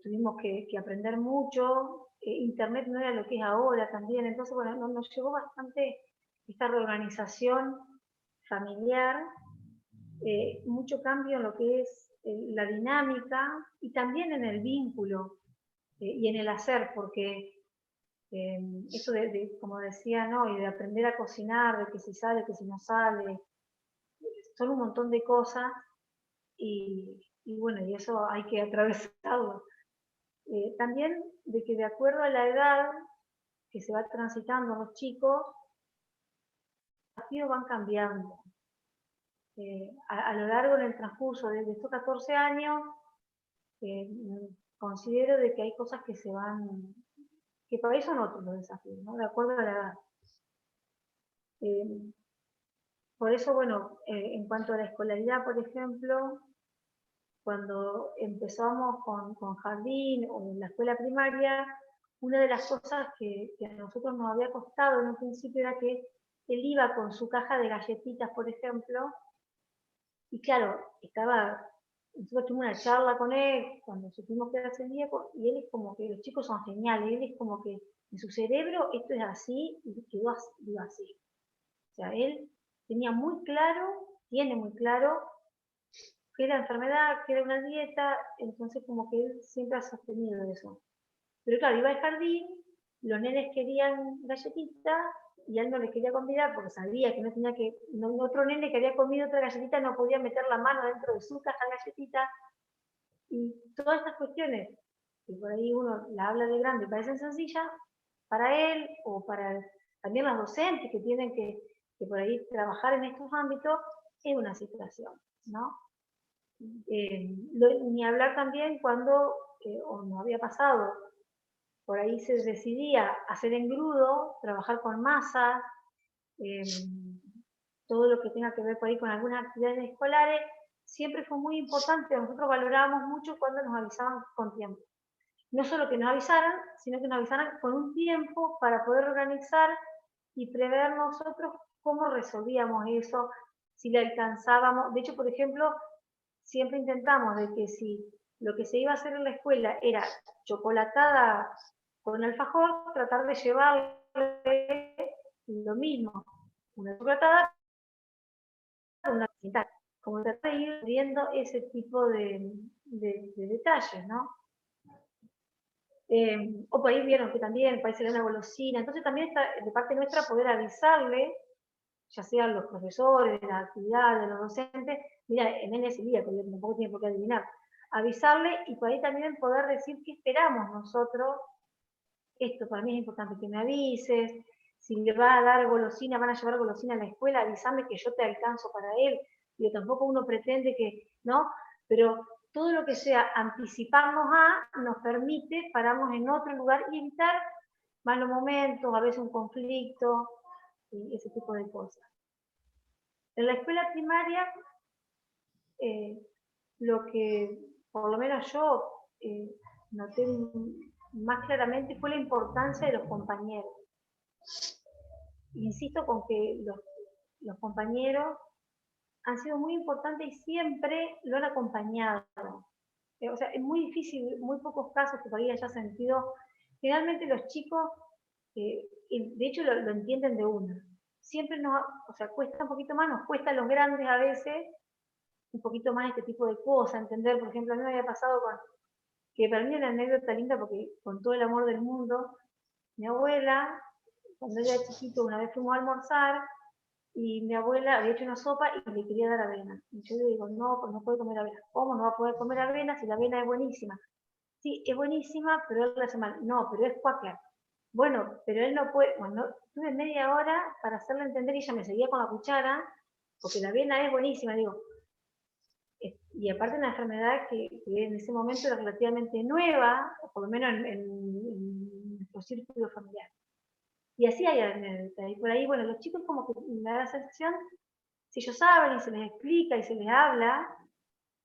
tuvimos que aprender mucho. Internet no era lo que es ahora también, entonces bueno, nos llevó bastante esta reorganización familiar, mucho cambio en lo que es la dinámica y también en el vínculo y en el hacer, porque eso como decía, ¿no? Y de aprender a cocinar, de que si sale, que si no sale, son un montón de cosas y bueno, y eso hay que atravesarlo. También de que de acuerdo a la edad que se va transitando los chicos, los desafíos van cambiando. A lo largo del transcurso de estos 14 años, considero de que hay cosas que se van, que por ahí son otros los desafíos, ¿no? De acuerdo a la edad. Por eso, bueno, en cuanto a la escolaridad, por ejemplo, cuando empezamos con jardín o en la escuela primaria, una de las cosas que a nosotros nos había costado en un principio era que él iba con su caja de galletitas, por ejemplo, y claro, nosotros tuvimos una charla con él cuando supimos que era celíaco, y él es como que los chicos son geniales, él es como que en su cerebro esto es así y quedó así. O sea, él tenía muy claro, tiene muy claro que era enfermedad, que era una dieta, entonces como que él siempre ha sostenido eso. Pero claro, iba al jardín, los nenes querían galletitas y a él no les quería convidar porque sabía que no tenía que, otro nene que había comido otra galletita no podía meter la mano dentro de su caja de galletitas. Y todas estas cuestiones, que por ahí uno la habla de grande y parecen sencillas, para él o para también los docentes que tienen que por ahí trabajar en estos ámbitos, es una situación, ¿no? Ni hablar también cuando, o nos había pasado, por ahí se decidía hacer engrudo, trabajar con masas, todo lo que tenga que ver por ahí con algunas actividades escolares, siempre fue muy importante. Nosotros valorábamos mucho cuando nos avisaban con tiempo. No solo que nos avisaran, sino que nos avisaran con un tiempo para poder organizar y prever nosotros cómo resolvíamos eso, si le alcanzábamos. De hecho, por ejemplo, siempre intentamos de que si lo que se iba a hacer en la escuela era chocolatada con alfajor, tratar de llevarle lo mismo, una chocolatada con una mitad, como tratar de ir viendo ese tipo de detalles, ¿no? O por ahí vieron que también parece una golosina, entonces también está de parte nuestra poder avisarle ya sean los profesores, las actividades, los docentes, mira, en ese día, porque tampoco tiene por qué adivinar, avisarle y por ahí también poder decir qué esperamos nosotros. Esto para mí es importante que me avises, si le va a dar golosina, van a llevar golosina a la escuela, avísame que yo te alcanzo para él. Digo, tampoco uno pretende que, ¿no? Pero todo lo que sea anticiparnos a, nos permite pararnos en otro lugar y evitar malos momentos, a veces un conflicto, y ese tipo de cosas. En la escuela primaria, lo que por lo menos yo noté más claramente fue la importancia de los compañeros. Insisto con que los compañeros han sido muy importantes y siempre lo han acompañado. O sea, es muy difícil, muy pocos casos que por ahí haya sentido. Generalmente los chicos, de hecho lo entienden de una. Siempre nos, o sea, cuesta un poquito más, nos cuesta a los grandes a veces, un poquito más este tipo de cosas, entender, por ejemplo, a mí me había pasado que para mí una anécdota linda porque con todo el amor del mundo, mi abuela, cuando era chiquito, una vez fuimos a almorzar y mi abuela había hecho una sopa y le quería dar avena. Y yo le digo, no, pues no puede comer avena. ¿Cómo no va a poder comer avena si la avena es buenísima? Sí, es buenísima, pero él la hace mal. No, pero es cuáquer. Bueno, pero él no puede. Bueno, tuve media hora para hacerle entender y ella me seguía con la cuchara, porque la avena es buenísima. Digo, y aparte una enfermedad que en ese momento era relativamente nueva, por lo menos en nuestro círculo familiar. Y así hay anécdotas. Y por ahí, bueno, los chicos como que me da la sensación, si ellos saben y se les explica y se les habla,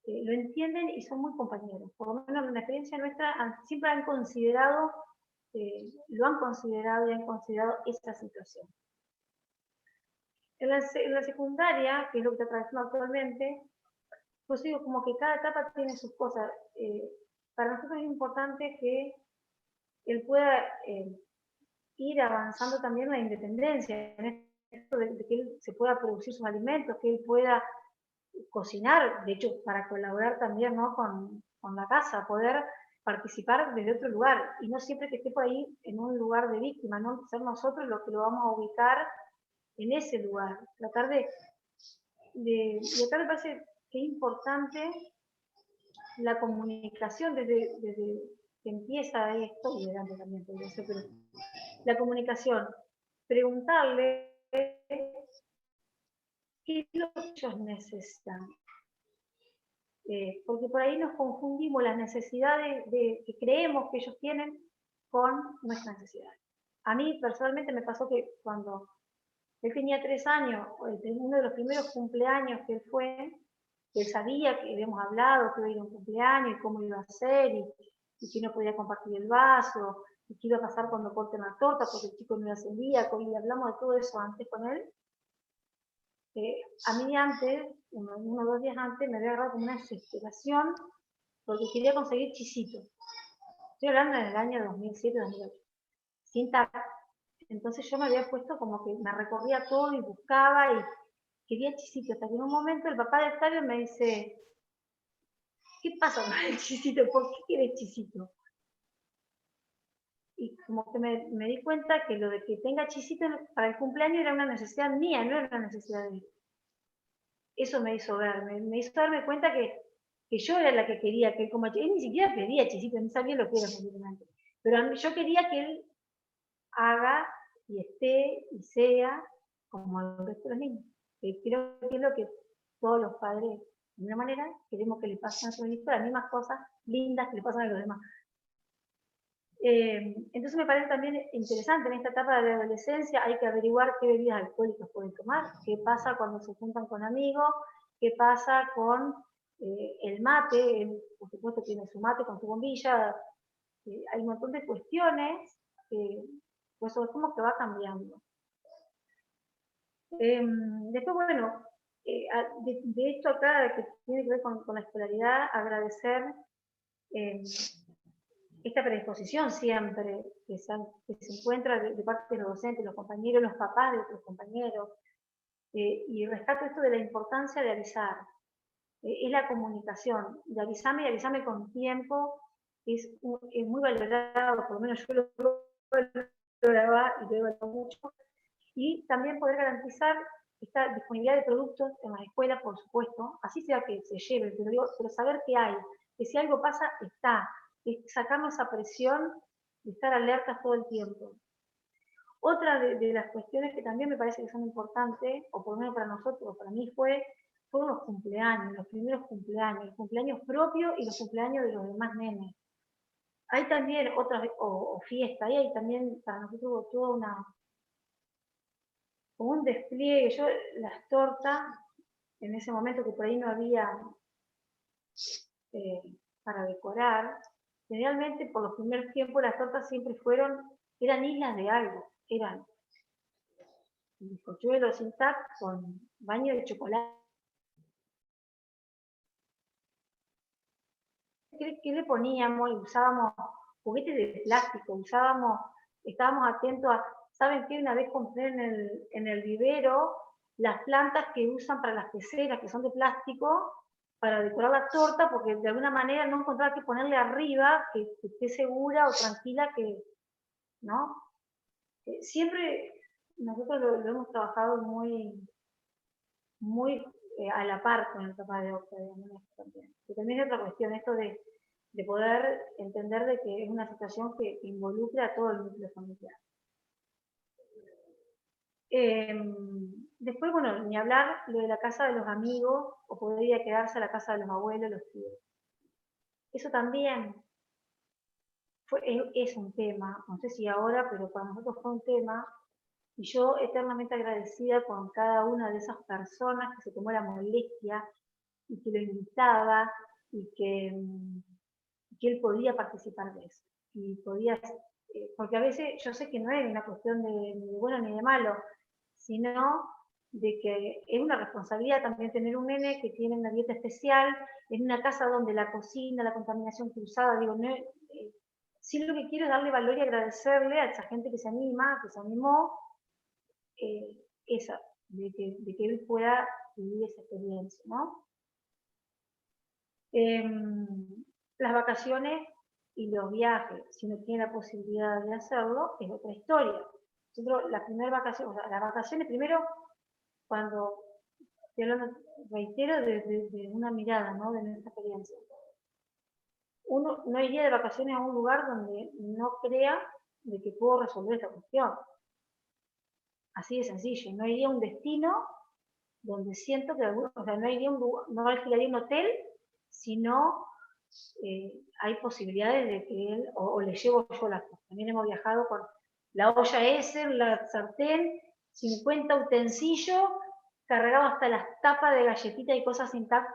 lo entienden y son muy compañeros. Por lo menos en la experiencia nuestra siempre han considerado, lo han considerado y han considerado esta situación. En la secundaria, que es lo que está atravesando actualmente, pues digo, como que cada etapa tiene sus cosas. Para nosotros es importante que él pueda ir avanzando también la independencia, en esto de que él se pueda producir sus alimentos, que él pueda cocinar, de hecho, para colaborar también, ¿no?, con la casa, poder participar desde otro lugar, y no siempre que esté por ahí en un lugar de víctima, ¿no?, ser nosotros los que lo vamos a ubicar en ese lugar, tratar y acá me parece que es importante la comunicación desde que empieza esto, y delante también podría ser, pero la comunicación, preguntarle qué es lo que ellos necesitan. Porque por ahí nos confundimos las necesidades que creemos que ellos tienen con nuestras necesidades. A mí personalmente me pasó que cuando él tenía 3 años, uno de los primeros cumpleaños que él fue, él sabía que habíamos hablado que iba a ir a un cumpleaños y cómo iba a ser, y que no podía compartir el vaso, y qué iba a pasar cuando corten la torta, porque el chico no iba a ser celíaco, y hablamos de todo eso antes con él. A mí antes, uno o 2 días antes, me había agarrado como una desesperación porque quería conseguir chisitos. Estoy hablando del año 2007-2008, sin tacto. Entonces yo me había puesto como que me recorría todo y buscaba y quería chisito, hasta que en un momento el papá de Octavio me dice, ¿qué pasa con el chisito? ¿Por qué quieres chisito? Y como que me di cuenta que lo de que tenga chisito para el cumpleaños era una necesidad mía, no era una necesidad de él. Eso me hizo darme cuenta que yo era la que quería que él coma chisito. Él ni siquiera pedía chisito, ni sabía lo que era completamente. Pero yo quería que él haga y esté y sea como el resto de los niños. Creo que es lo que todos los padres, de una manera, queremos que le pasen a nuestros hijos las mismas cosas lindas que le pasan a los demás. Entonces me parece también interesante, en esta etapa de la adolescencia hay que averiguar qué bebidas alcohólicas pueden tomar, qué pasa cuando se juntan con amigos, qué pasa con el mate, él, por supuesto tiene su mate con su bombilla, hay un montón de cuestiones, pues es como que va cambiando. Después, bueno, de esto acá, que tiene que ver con la escolaridad, agradecer esta predisposición siempre que se encuentra de parte de los docentes, los compañeros, los papás de otros compañeros, y rescato esto de la importancia de avisar, es la comunicación, de avisarme y avisarme con tiempo, es muy valorado, por lo menos yo lo valoraba y lo he valorado mucho, y también poder garantizar esta disponibilidad de productos en la escuela, por supuesto, así sea que se lleve, pero saber que hay, que si algo pasa, está, es sacarnos esa presión de estar alertas todo el tiempo. Otra de las cuestiones que también me parece que son importantes, o por lo menos para nosotros, para mí fueron los cumpleaños, los primeros cumpleaños, los cumpleaños propios y los cumpleaños de los demás nenes. Hay también otras, o fiesta, ahí hay también para nosotros toda como un despliegue. Yo, las tortas, en ese momento que por ahí no había para decorar, generalmente por los primeros tiempos las tortas siempre eran islas de algo, eran bizcochuelos sin tac con baño de chocolate. ¿Qué le poníamos? Y usábamos juguetes de plástico, estábamos atentos a, ¿saben qué? Una vez compré en el vivero las plantas que usan para las peceras, que son de plástico, para decorar la torta, porque de alguna manera no encontraba que ponerle arriba, que esté segura o tranquila, que, ¿no? Siempre nosotros lo hemos trabajado muy a la par con el papá de Octavio, también. Que también es otra cuestión, esto de poder entender de que es una situación que involucra a todo el núcleo familiar. Después, bueno, ni hablar lo de la casa de los amigos, o podría quedarse a la casa de los abuelos, los tíos. Eso también es un tema, no sé si ahora, pero para nosotros fue un tema, y yo eternamente agradecida con cada una de esas personas que se tomó la molestia y que lo invitaba y que él podía participar de eso. Y podía, porque a veces yo sé que no es una cuestión ni de bueno ni de malo, sino de que es una responsabilidad también tener un nene que tiene una dieta especial, en una casa donde la cocina, la contaminación cruzada, digo, no, sí lo que quiero es darle valor y agradecerle a esa gente que se anima, que se animó, de que él pueda vivir esa experiencia, ¿no? Las vacaciones y los viajes, si uno tiene la posibilidad de hacerlo, es otra historia. Nosotros, las vacaciones, primero, cuando, reitero, de una mirada, ¿no? De nuestra experiencia. Uno no iría de vacaciones a un lugar donde no crea de que puedo resolver esta cuestión. Así de sencillo. No iría a un destino donde siento que, o sea, no alquilaría un hotel, sino hay posibilidades de que él, o le llevo yo las cosas. También hemos viajado con la olla Esser, la sartén, 50 utensilios, cargado hasta las tapas de galletitas y cosas sin tap,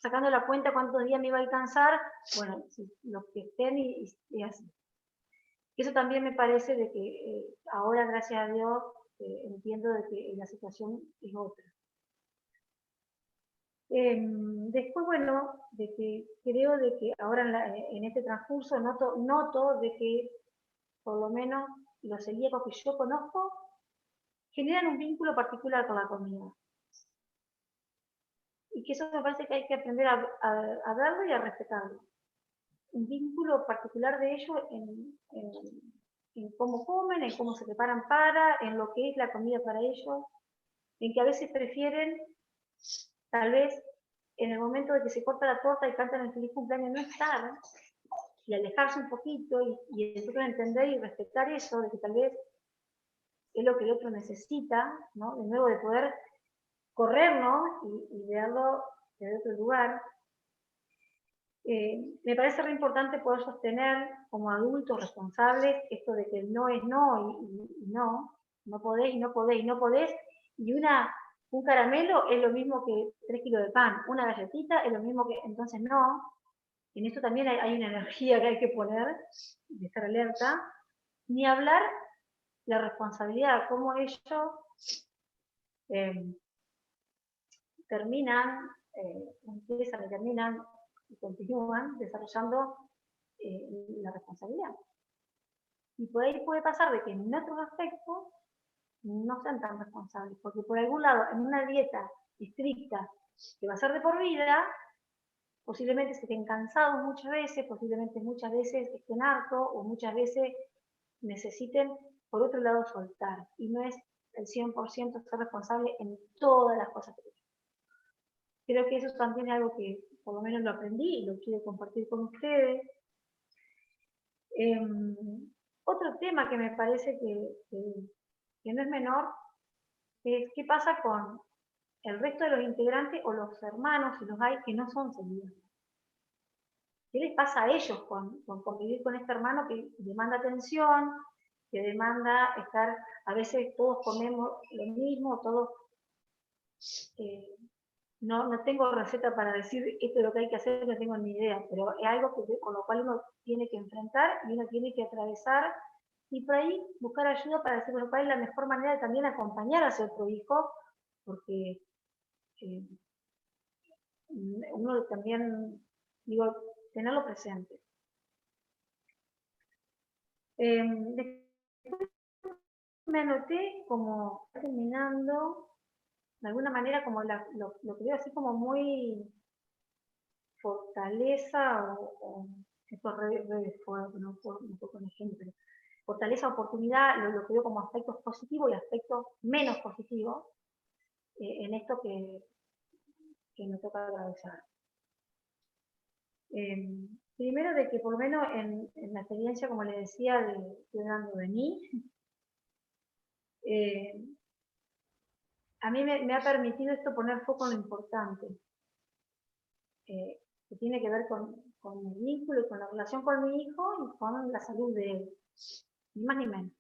sacando la cuenta cuántos días me iba a alcanzar, bueno, los que estén y así. Eso también me parece de que ahora, gracias a Dios, entiendo de que la situación es otra. Después, bueno, de que creo de que ahora en este transcurso noto de que por lo menos los celíacos que yo conozco generan un vínculo particular con la comida. Y que eso me parece que hay que aprender a verlo y a respetarlo. Un vínculo particular de ellos en cómo comen, en cómo se preparan en lo que es la comida para ellos, en que a veces prefieren, tal vez, en el momento de que se corta la torta y cantan el feliz cumpleaños, no estar, y alejarse un poquito, y nosotros entender y respetar eso, de que tal vez es lo que el otro necesita, ¿no? De nuevo, de poder corrernos y verlo desde otro lugar. Me parece re importante poder sostener como adultos responsables esto de que el no es no y no podés y no podés y no podés, y un caramelo es lo mismo que 3 kilos de pan, una galletita es lo mismo que, entonces no. En esto también hay una energía que hay que poner, de estar alerta, ni hablar la responsabilidad, cómo ellos empiezan y terminan y continúan desarrollando la responsabilidad. Y por ahí puede pasar de que en otros aspectos no sean tan responsables, porque por algún lado, en una dieta estricta que va a ser de por vida, posiblemente se estén cansados muchas veces, posiblemente muchas veces estén hartos, o muchas veces necesiten, por otro lado, soltar. Y no es el 100% ser responsable en todas las cosas que tengo. Creo que eso también es algo que por lo menos lo aprendí y lo quiero compartir con ustedes. Otro tema que me parece que no es menor es qué pasa con el resto de los integrantes o los hermanos, si los hay, que no son seguidos. ¿Qué les pasa a ellos con convivir con este hermano que demanda atención, que demanda estar, a veces todos comemos lo mismo, todos, no tengo receta para decir esto es lo que hay que hacer, no tengo ni idea, pero es algo con lo cual uno tiene que enfrentar y uno tiene que atravesar y por ahí buscar ayuda para decir, bueno, cuál es la mejor manera de también acompañar a su otro hijo, porque uno también, digo, tenerlo presente. Después me anoté como terminando, de alguna manera como lo que veo así como muy fortaleza o esto no puedo con ejemplo, fortaleza, oportunidad, lo que veo como aspectos positivos y aspectos menos positivos en esto que me toca atravesar. Primero de que por lo menos en la experiencia, como les decía, estoy hablando de mí, a mí me ha permitido esto poner foco en lo importante, que tiene que ver con mi vínculo y con la relación con mi hijo y con la salud de él, ni más ni menos.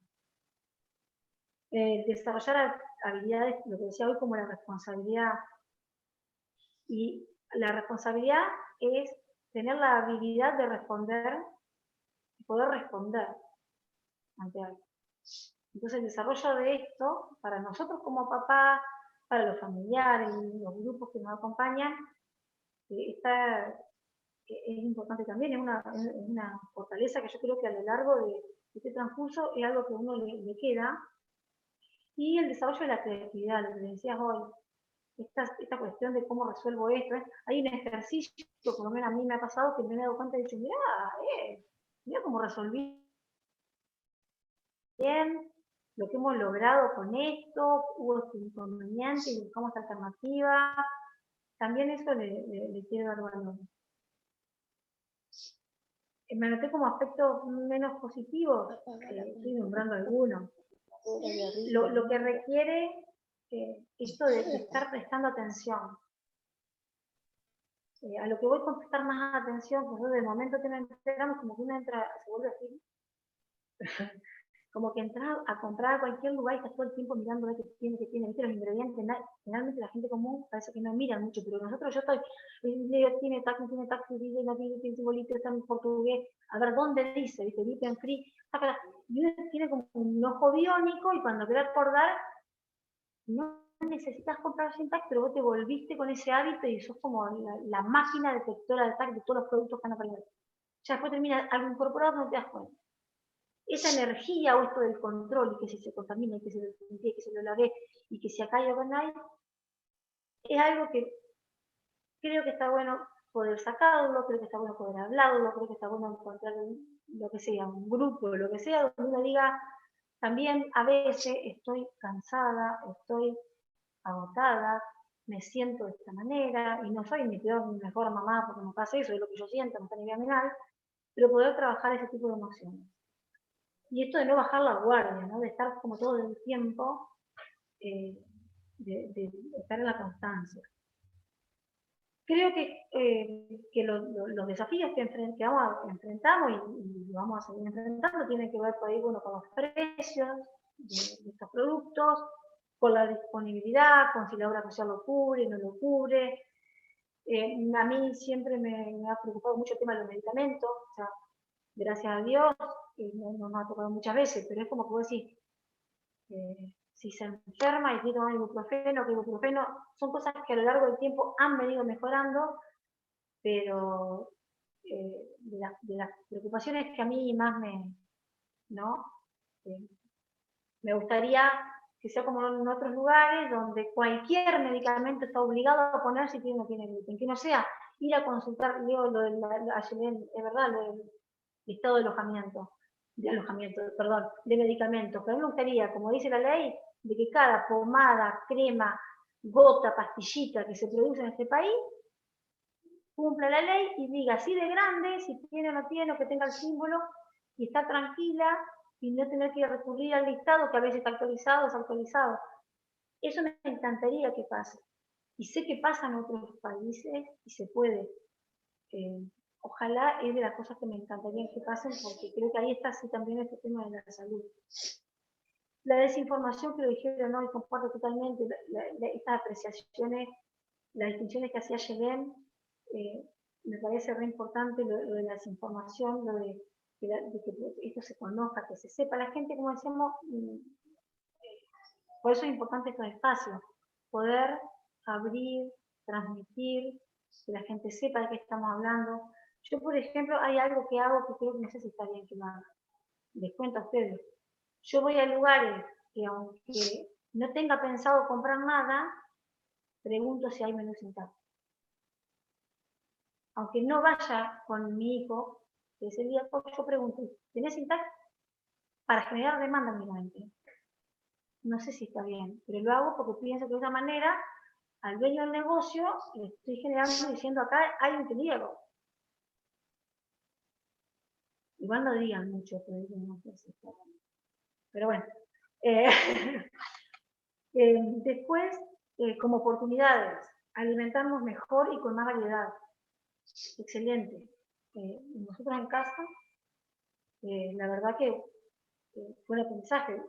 Desarrollar habilidades, lo que decía hoy, como la responsabilidad. Y la responsabilidad es tener la habilidad de responder y poder responder ante algo. Entonces el desarrollo de esto, para nosotros como papá, para los familiares, los grupos que nos acompañan, es importante también, es una fortaleza que yo creo que a lo largo de este transcurso es algo que a uno le queda. Y el desarrollo de la creatividad, lo que decías hoy, esta cuestión de cómo resuelvo esto. Hay un ejercicio, por lo menos a mí me ha pasado, que me he dado cuenta y he dicho, mirá cómo resolví bien lo que hemos logrado con esto, hubo este inconveniente y buscamos alternativa. También eso le quiero dar valor. Me anoté como aspectos menos positivos, estoy nombrando algunos. Lo que requiere esto de estar prestando atención. A lo que voy con prestar más atención, porque de momento que nos enteramos, como que uno entra, se vuelve así, como que entrar a comprar a cualquier lugar y estás todo el tiempo mirando qué tiene, viste los ingredientes. Generalmente la gente común parece que no miran mucho, pero nosotros, yo estoy, tiene taxi, no tiene simbolito, está en portugués, a ver dónde dice, viste, gluten free, y uno tiene como un ojo biónico y cuando quiere acordar, no necesitas comprar sin TAC, pero vos te volviste con ese hábito y sos como la máquina detectora de TAC de todos los productos que van a aparecer. Ya después termina algo incorporado, no te das cuenta. Esa energía o esto del control, y que si se contamina, y que se lo limpie, que se lo lave, y que si acá hay o no hay, es algo que creo que está bueno poder sacarlo, creo que está bueno poder hablarlo, creo que está bueno encontrar lo que sea, un grupo, lo que sea, donde uno diga, también a veces estoy cansada, estoy agotada, me siento de esta manera, y no soy ni peor ni mejor mamá porque me pasa eso, es lo que yo siento, no está ni bien ni mal, pero poder trabajar ese tipo de emociones. Y esto de no bajar la guardia, ¿no? De estar como todo el tiempo, de estar en la constancia. Creo que los desafíos que enfrentamos y vamos a seguir enfrentando tienen que ver por ahí, bueno, con los precios de estos productos, con la disponibilidad, con si la obra social lo cubre, no lo cubre. A mí siempre me ha preocupado mucho el tema de los medicamentos, o sea, gracias a Dios, no me ha tocado muchas veces, pero es como que vos decís, si se enferma y quiere tomar ibuprofeno, son cosas que a lo largo del tiempo han venido mejorando, pero de las preocupaciones que a mí más me gustaría que sea como en otros lugares donde cualquier medicamento está obligado a poner si tiene o no tiene gluten, que no sea ir a consultar, digo, es verdad, lo del estado de alojamiento, de medicamentos, pero a mí me gustaría, como dice la ley, de que cada pomada, crema, gota, pastillita que se produce en este país, cumpla la ley y diga así de grande, si tiene o no tiene, o que tenga el símbolo, y estar tranquila y no tener que recurrir al listado que a veces está actualizado o desactualizado. Eso me encantaría que pase. Y sé que pasa en otros países y se puede. Ojalá es de las cosas que me encantaría que pasen, porque creo que ahí está así también este tema de la salud. La desinformación que lo dijeron hoy, comparto totalmente estas apreciaciones, las distinciones que hacía Yelén, me parece re importante lo de la desinformación, lo de que esto se conozca, que se sepa. La gente, como decíamos, por eso es importante estos espacios, poder abrir, transmitir, que la gente sepa de qué estamos hablando. Yo, por ejemplo, hay algo que hago que creo que no sé si está bien que lo haga. Les cuento a ustedes. Yo voy a lugares que aunque no tenga pensado comprar nada, pregunto si hay menú sin TAC. Aunque no vaya con mi hijo, que ese día yo pregunto, ¿tenés sin TAC? Para generar demanda mínimamente. No sé si está bien, pero lo hago porque pienso que de esa manera al dueño del negocio le estoy generando diciendo acá hay un peligro. Igual no digan mucho, pero bueno. Después, como oportunidades, alimentarnos mejor y con más variedad. Excelente. Nosotros en casa, la verdad que fue un aprendizaje,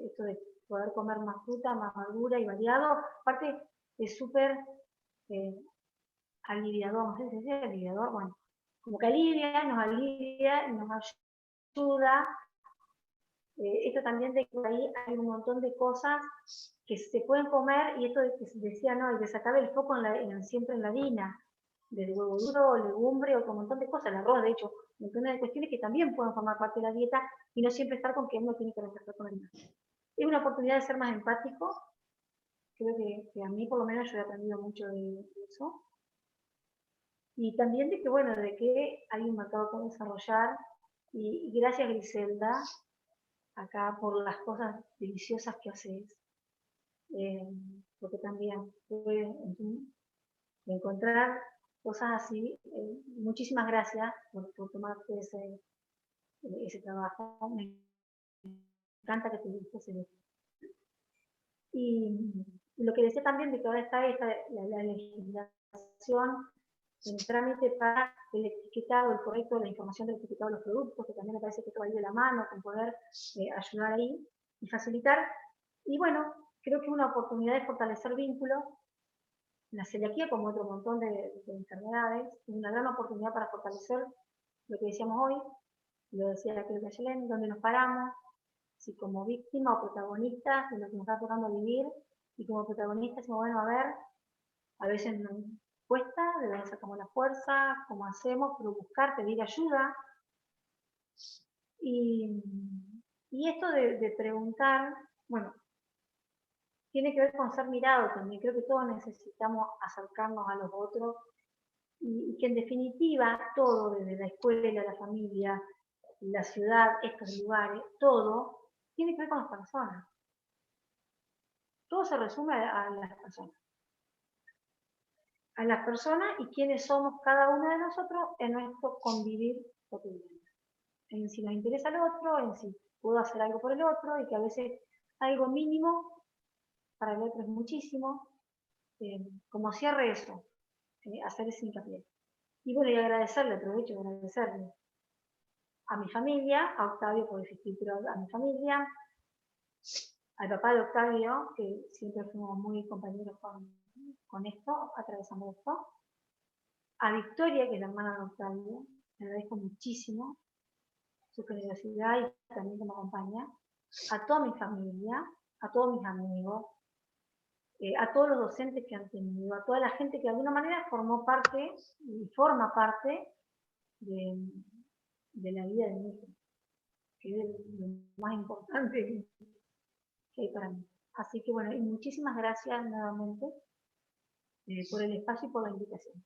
esto de poder comer más fruta, más verdura y variado. Aparte, es súper aliviador, no sé si es aliviador, bueno, como que alivia, nos ayuda. Esto también de que ahí hay un montón de cosas que se pueden comer, y esto de que se decía, no, y de sacar el foco siempre en la harina, del huevo duro, legumbre, o con un montón de cosas, el arroz, de hecho, un montón de cuestiones que también pueden formar parte de la dieta, y no siempre estar con que uno tiene que reemplazar con el más. Es una oportunidad de ser más empático, creo que a mí por lo menos yo he aprendido mucho de eso, y también de que, bueno, de que hay un mercado por desarrollar, y gracias Griselda, acá por las cosas deliciosas que haces, porque también pude encontrar cosas así. Muchísimas gracias por tomarte ese trabajo. Me encanta que te guste hacer esto. Y lo que decía también de que ahora está la legislación en trámite para el etiquetado, el correcto de la información del etiquetado de los productos, que también me parece que todo ahí de la mano, con poder ayudar ahí y facilitar. Y bueno, creo que es una oportunidad de fortalecer vínculos. La celiaquía, como otro montón de enfermedades, es una gran oportunidad para fortalecer lo que decíamos hoy, lo decía la Claudia Yelén, donde nos paramos, si como víctima o protagonista de lo que nos está tocando vivir, y como protagonista decimos, bueno, a veces nos cuesta, de dónde sacamos la fuerza, cómo hacemos, pero buscar, pedir ayuda. Y esto de preguntar, bueno, tiene que ver con ser mirado también. Creo que todos necesitamos acercarnos a los otros y que en definitiva todo, desde la escuela, la familia, la ciudad, estos lugares, todo tiene que ver con las personas. Todo se resume a las personas. A las personas y quiénes somos cada uno de nosotros en nuestro convivir cotidiano. En si nos interesa el otro, en si puedo hacer algo por el otro, y que a veces algo mínimo para el otro es muchísimo. Como cierre eso, hacer ese hincapié. Y bueno, y agradecerle, aprovecho de agradecerle a mi familia, a Octavio por existir, pero a mi familia, al papá de Octavio, que siempre fuimos muy compañeros con esto, atravesando esto, a Victoria, que es la hermana de Octavio, le agradezco muchísimo su generosidad y también que me acompaña, a toda mi familia, a todos mis amigos, a todos los docentes que han tenido, a toda la gente que de alguna manera formó parte y forma parte de la vida de mi hijo, que es lo más importante que hay para mí. Así que bueno, y muchísimas gracias nuevamente por el espacio y por la invitación.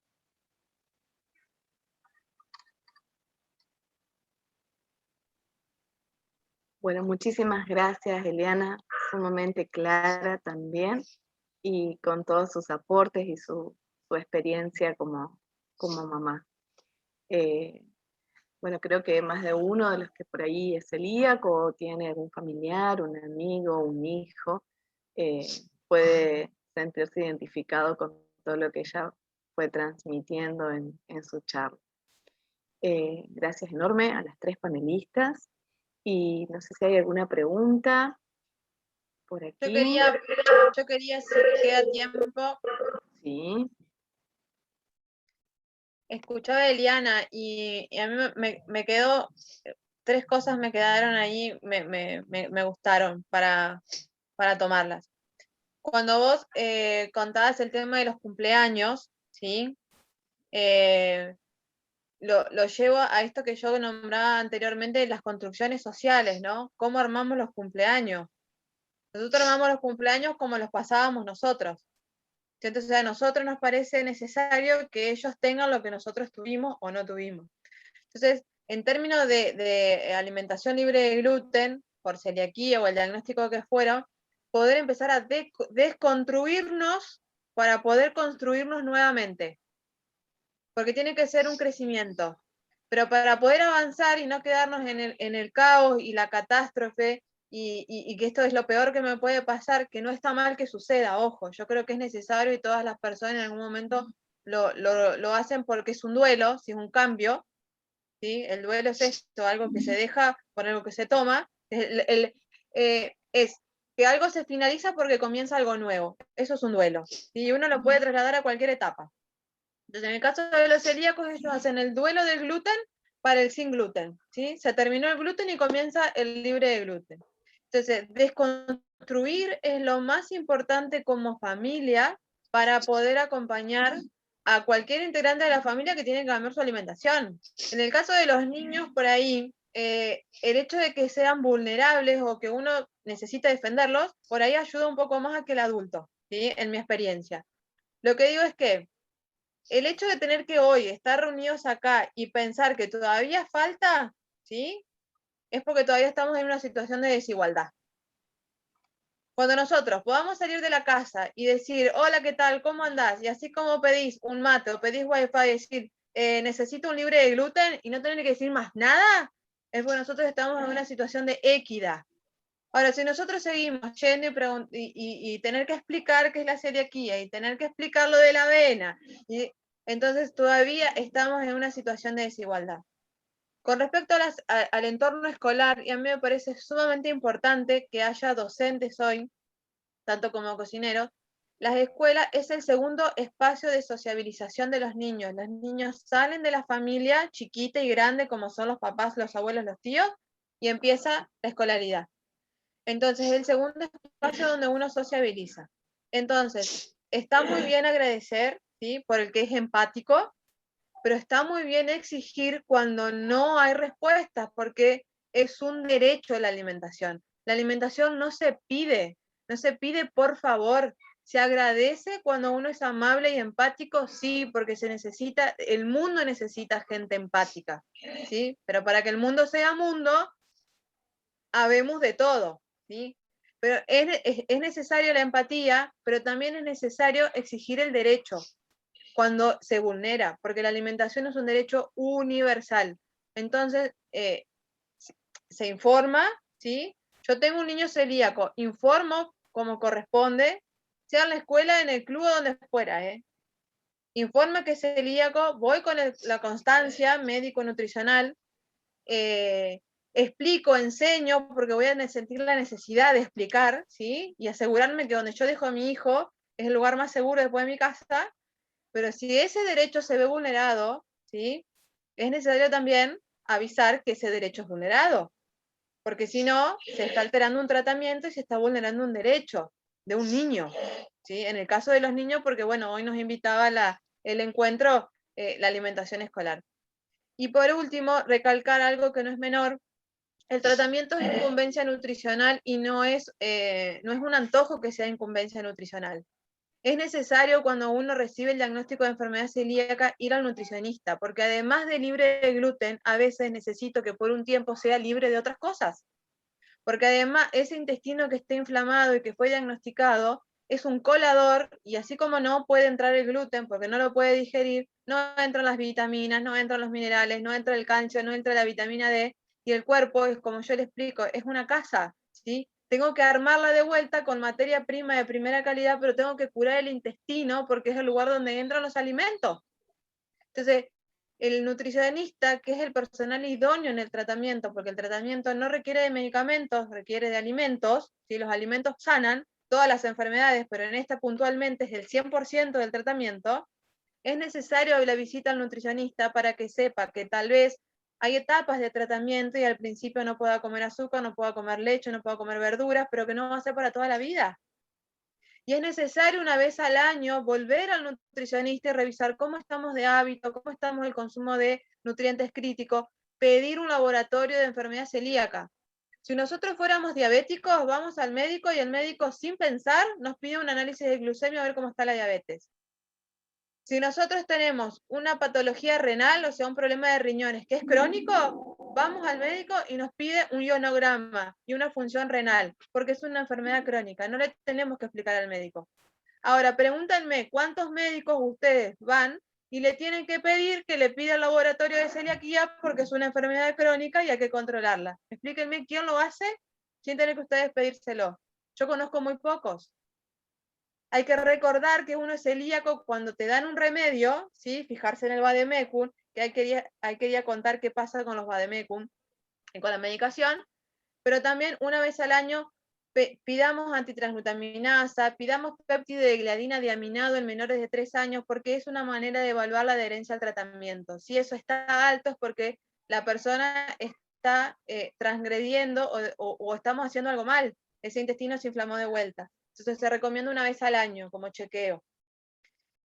Bueno, muchísimas gracias, Eliana. sumamente clara también, y con todos sus aportes y su experiencia como mamá. Bueno, creo que más de uno de los que por ahí es celíaco o tiene algún familiar, un amigo, un hijo, puede sentirse identificado con todo lo que ella fue transmitiendo en su charla. Gracias enorme a las 3 panelistas, y no sé si hay alguna pregunta por aquí. Yo quería, si queda tiempo, Sí. escuchaba a Eliana y a mí me quedó, 3 cosas me quedaron ahí, me gustaron para tomarlas. Cuando vos contabas el tema de los cumpleaños, ¿sí? Lo llevo a esto que yo nombraba anteriormente, las construcciones sociales, ¿no? ¿Cómo armamos los cumpleaños? Nosotros armamos los cumpleaños como los pasábamos nosotros. Entonces a nosotros nos parece necesario que ellos tengan lo que nosotros tuvimos o no tuvimos. Entonces, en términos de alimentación libre de gluten, por celiaquía o el diagnóstico que fuera, poder empezar a desconstruirnos para poder construirnos nuevamente. Porque tiene que ser un crecimiento. Pero para poder avanzar y no quedarnos en el caos y la catástrofe, y que esto es lo peor que me puede pasar, que no está mal que suceda, ojo, yo creo que es necesario y todas las personas en algún momento lo hacen porque es un duelo, si es un cambio, ¿sí? El duelo es esto, algo que se deja por algo que se toma, es que algo se finaliza porque comienza algo nuevo, eso es un duelo, y uno lo puede trasladar a cualquier etapa. Entonces, en el caso de los celíacos, ellos hacen el duelo del gluten para el sin gluten, ¿sí? Se terminó el gluten y comienza el libre de gluten. Entonces, desconstruir es lo más importante como familia para poder acompañar a cualquier integrante de la familia que tiene que cambiar su alimentación. En el caso de los niños, por ahí, el hecho de que sean vulnerables o que uno necesita defenderlos, por ahí ayuda un poco más a que el adulto, ¿sí? En mi experiencia. Lo que digo es que el hecho de tener que hoy estar reunidos acá y pensar que todavía falta, ¿sí? Es porque todavía estamos en una situación de desigualdad. Cuando nosotros podamos salir de la casa y decir, hola, ¿qué tal? ¿Cómo andás? Y así como pedís un mate o pedís wifi y decir, necesito un libre de gluten y no tener que decir más nada, es porque nosotros estamos en una situación de equidad. Ahora, si nosotros seguimos yendo y tener que explicar qué es la celiaquía y tener que explicar lo de la avena, entonces todavía estamos en una situación de desigualdad. Con respecto al entorno escolar, y a mí me parece sumamente importante que haya docentes hoy, tanto como cocineros. Las escuelas es el segundo espacio de sociabilización de los niños. Los niños salen de la familia chiquita y grande, como son los papás, los abuelos, los tíos, y empieza la escolaridad. Entonces, el segundo espacio donde uno sociabiliza. Entonces, está muy bien agradecer, ¿sí? Por el que es empático, pero está muy bien exigir cuando no hay respuestas, porque es un derecho la alimentación. La alimentación no se pide por favor. Se agradece cuando uno es amable y empático, sí, porque se necesita, el mundo necesita gente empática, ¿sí? Pero para que el mundo sea mundo, habemos de todo, ¿sí? Pero es necesario la empatía, pero también es necesario exigir el derecho cuando se vulnera, porque la alimentación es un derecho universal. Entonces, se informa, ¿sí? Yo tengo un niño celíaco, informo como corresponde, sea en la escuela, en el club o donde fuera, Informa que es celíaco, voy con la constancia médico-nutricional, explico, enseño, porque voy a sentir la necesidad de explicar, ¿sí? Y asegurarme que donde yo dejo a mi hijo es el lugar más seguro después de mi casa, pero si ese derecho se ve vulnerado, ¿sí? Es necesario también avisar que ese derecho es vulnerado, porque si no, se está alterando un tratamiento y se está vulnerando un derecho de un niño, ¿sí? En el caso de los niños, porque bueno, hoy nos invitaba el encuentro, la alimentación escolar. Y por último, recalcar algo que no es menor: el tratamiento es incumbencia nutricional y no es un antojo que sea incumbencia nutricional. Es necesario, cuando uno recibe el diagnóstico de enfermedad celíaca, ir al nutricionista, porque además de libre de gluten, a veces necesito que por un tiempo sea libre de otras cosas. porque además ese intestino que está inflamado y que fue diagnosticado es un colador, y así como no puede entrar el gluten porque no lo puede digerir, no entran las vitaminas, no entran los minerales, no entra el calcio, no entra la vitamina D, y el cuerpo, es como yo le explico, es una casa, ¿sí? Tengo que armarla de vuelta con materia prima de primera calidad, pero tengo que curar el intestino porque es el lugar donde entran los alimentos. Entonces, el nutricionista, que es el personal idóneo en el tratamiento, porque el tratamiento no requiere de medicamentos, requiere de alimentos, si los alimentos sanan todas las enfermedades, pero en esta puntualmente es el 100% del tratamiento, es necesario la visita al nutricionista para que sepa que tal vez hay etapas de tratamiento y al principio no pueda comer azúcar, no pueda comer leche, no pueda comer verduras, pero que no va a ser para toda la vida. Y es necesario una vez al año volver al nutricionista y revisar cómo estamos de hábito, cómo estamos el consumo de nutrientes críticos, pedir un laboratorio de enfermedad celíaca. Si nosotros fuéramos diabéticos, vamos al médico y el médico sin pensar nos pide un análisis de glucemia a ver cómo está la diabetes. Si nosotros tenemos una patología renal, o sea, un problema de riñones que es crónico, vamos al médico y nos pide un ionograma y una función renal, porque es una enfermedad crónica, no le tenemos que explicar al médico. Ahora, pregúntenme, ¿cuántos médicos ustedes van y le tienen que pedir que le pida el laboratorio de celiaquía porque es una enfermedad crónica y hay que controlarla? Explíquenme quién lo hace sin tener que ustedes pedírselo. Yo conozco muy pocos. Hay que recordar que uno es celíaco cuando te dan un remedio, ¿sí? Fijarse en el vademecum, que ahí quería contar qué pasa con los vademecum y con la medicación, pero también una vez al año pidamos antitransglutaminasa, pidamos péptido de gliadina diaminado en menores de 3 años, porque es una manera de evaluar la adherencia al tratamiento. Si eso está alto es porque la persona está transgrediendo o estamos haciendo algo mal, ese intestino se inflamó de vuelta. Entonces se recomienda una vez al año como chequeo.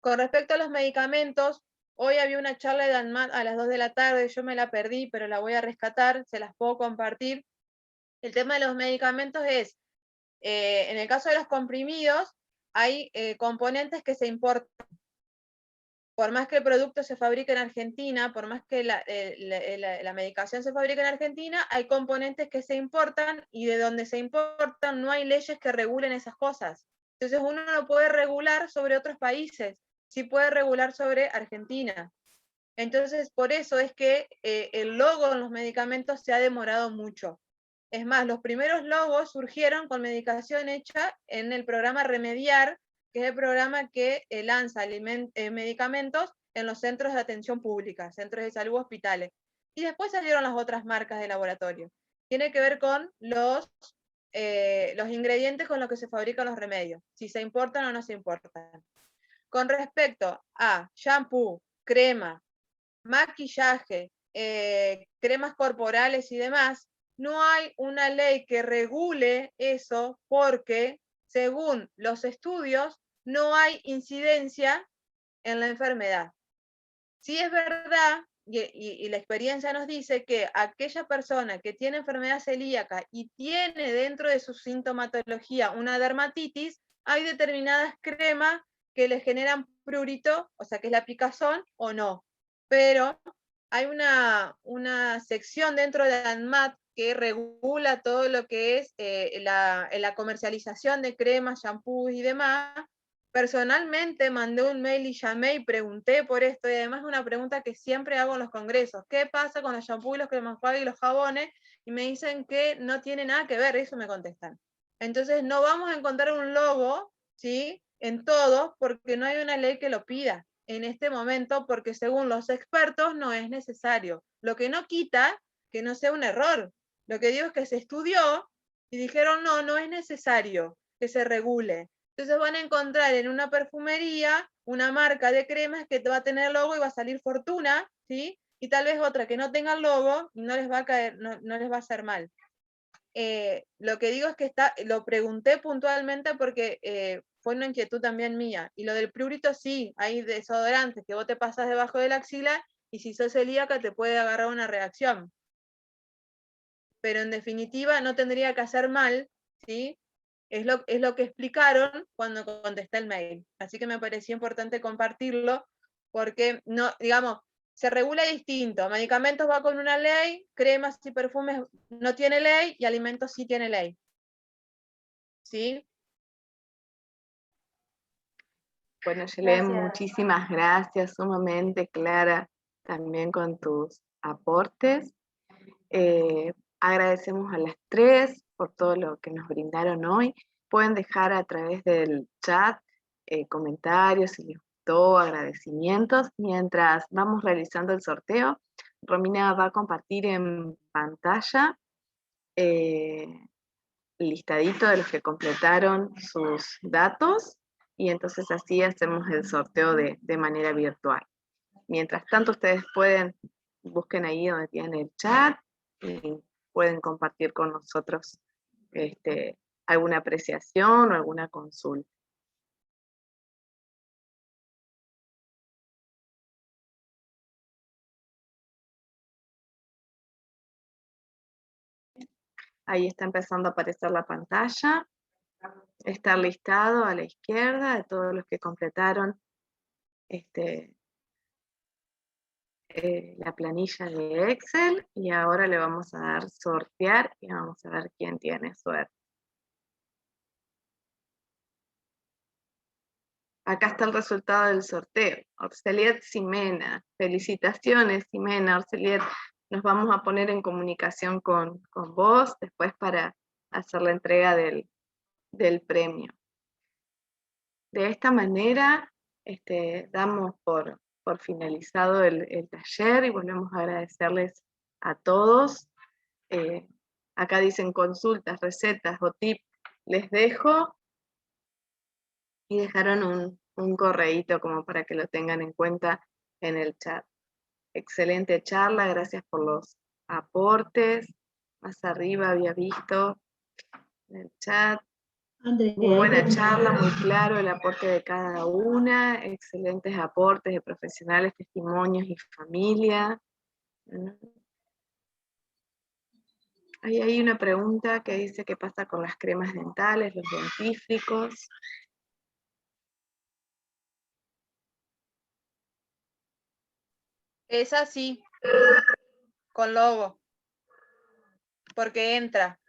Con respecto a los medicamentos, hoy había una charla de ANMAT a las 2 de la tarde, yo me la perdí, pero la voy a rescatar, se las puedo compartir. El tema de los medicamentos es, en el caso de los comprimidos, hay componentes que se importan. Por más que el producto se fabrique en Argentina, por más que la medicación se fabrique en Argentina, hay componentes que se importan y de donde se importan no hay leyes que regulen esas cosas. Entonces uno no puede regular sobre otros países, sí puede regular sobre Argentina. Entonces por eso es que el logo en los medicamentos se ha demorado mucho. Es más, los primeros logos surgieron con medicación hecha en el programa Remediar, que es el programa que lanza medicamentos en los centros de atención pública, centros de salud, hospitales. Y después salieron las otras marcas de laboratorio. Tiene que ver con los ingredientes con los que se fabrican los remedios, si se importan o no se importan. Con respecto a shampoo, crema, maquillaje, cremas corporales y demás, no hay una ley que regule eso porque, según los estudios, no hay incidencia en la enfermedad. Sí es verdad, y la experiencia nos dice que aquella persona que tiene enfermedad celíaca y tiene dentro de su sintomatología una dermatitis, hay determinadas cremas que le generan prurito, o sea que es la picazón o no. Pero hay una sección dentro de ANMAT que regula todo lo que es la comercialización de cremas, shampoos y demás. Personalmente mandé un mail y llamé y pregunté por esto, y además es una pregunta que siempre hago en los congresos: ¿qué pasa con los shampoos, los cremas y los jabones? Y me dicen que no tiene nada que ver, eso me contestan. Entonces no vamos a encontrar un logo, ¿sí?, en todo, porque no hay una ley que lo pida en este momento, porque según los expertos no es necesario. Lo que no quita que no sea un error. Lo que digo es que se estudió y dijeron no es necesario que se regule. Entonces van a encontrar en una perfumería una marca de cremas que va a tener logo y va a salir fortuna, ¿sí? Y tal vez otra que no tenga el logo y no les va a caer, no les va a hacer mal. Lo que digo es que lo pregunté puntualmente porque fue una inquietud también mía. Y lo del prurito, sí, hay desodorantes que vos te pasas debajo de la axila y si sos celíaca te puede agarrar una reacción. Pero en definitiva no tendría que hacer mal, ¿sí? Es lo que explicaron cuando contesté el mail. Así que me pareció importante compartirlo, porque no, digamos, se regula distinto. Medicamentos va con una ley, cremas y perfumes no tiene ley, y alimentos sí tiene ley. ¿Sí? Bueno, Yelén, Gracias. muchísimas gracias, sumamente clara también con tus aportes. Agradecemos a las tres por todo lo que nos brindaron hoy. Pueden dejar a través del chat comentarios si les gustó, agradecimientos. Mientras vamos realizando el sorteo, Romina va a compartir en pantalla el listadito de los que completaron sus datos, y entonces así hacemos el sorteo de manera virtual. Mientras tanto, ustedes busquen ahí donde tienen el chat y pueden compartir con nosotros alguna apreciación o alguna consulta. Ahí está empezando a aparecer la pantalla. Está listado a la izquierda de todos los que completaron la planilla de Excel, y ahora le vamos a dar sortear y vamos a ver quién tiene suerte. Acá está el resultado del sorteo. Orceliet Ximena. Felicitaciones, Ximena. Orceliet, nos vamos a poner en comunicación con vos después para hacer la entrega del premio. De esta manera damos por finalizado el taller y volvemos a agradecerles a todos. Acá dicen consultas, recetas o tips. Les dejo y dejaron un correíto como para que lo tengan en cuenta en el chat. Excelente charla, gracias por los aportes. Más arriba había visto en el chat. Muy buena charla, muy claro el aporte de cada una, excelentes aportes de profesionales, testimonios y familia. Ahí hay una pregunta que dice qué pasa con las cremas dentales, los dentífricos. Es así, con logo, porque entra.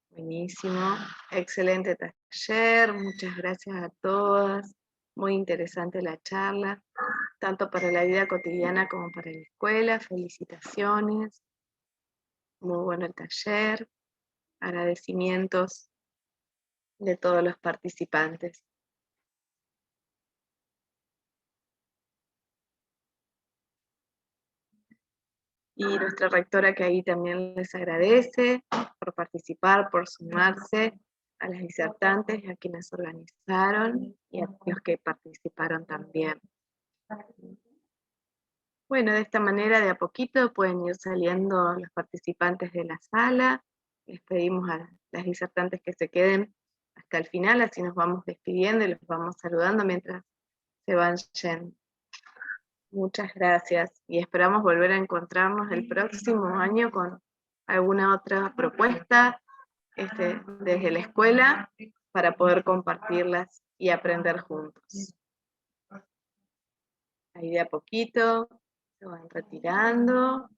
Buenísimo, excelente taller, muchas gracias a todas, muy interesante la charla, tanto para la vida cotidiana como para la escuela, felicitaciones, muy bueno el taller, agradecimientos de todos los participantes. Y nuestra rectora, que ahí también les agradece por participar, por sumarse, a las disertantes, a quienes organizaron y a los que participaron también. Bueno, de esta manera de a poquito pueden ir saliendo los participantes de la sala. Les pedimos a las disertantes que se queden hasta el final, así nos vamos despidiendo y los vamos saludando mientras se van yendo. Muchas gracias y esperamos volver a encontrarnos el próximo año con alguna otra propuesta desde la escuela para poder compartirlas y aprender juntos. Ahí de a poquito se van retirando.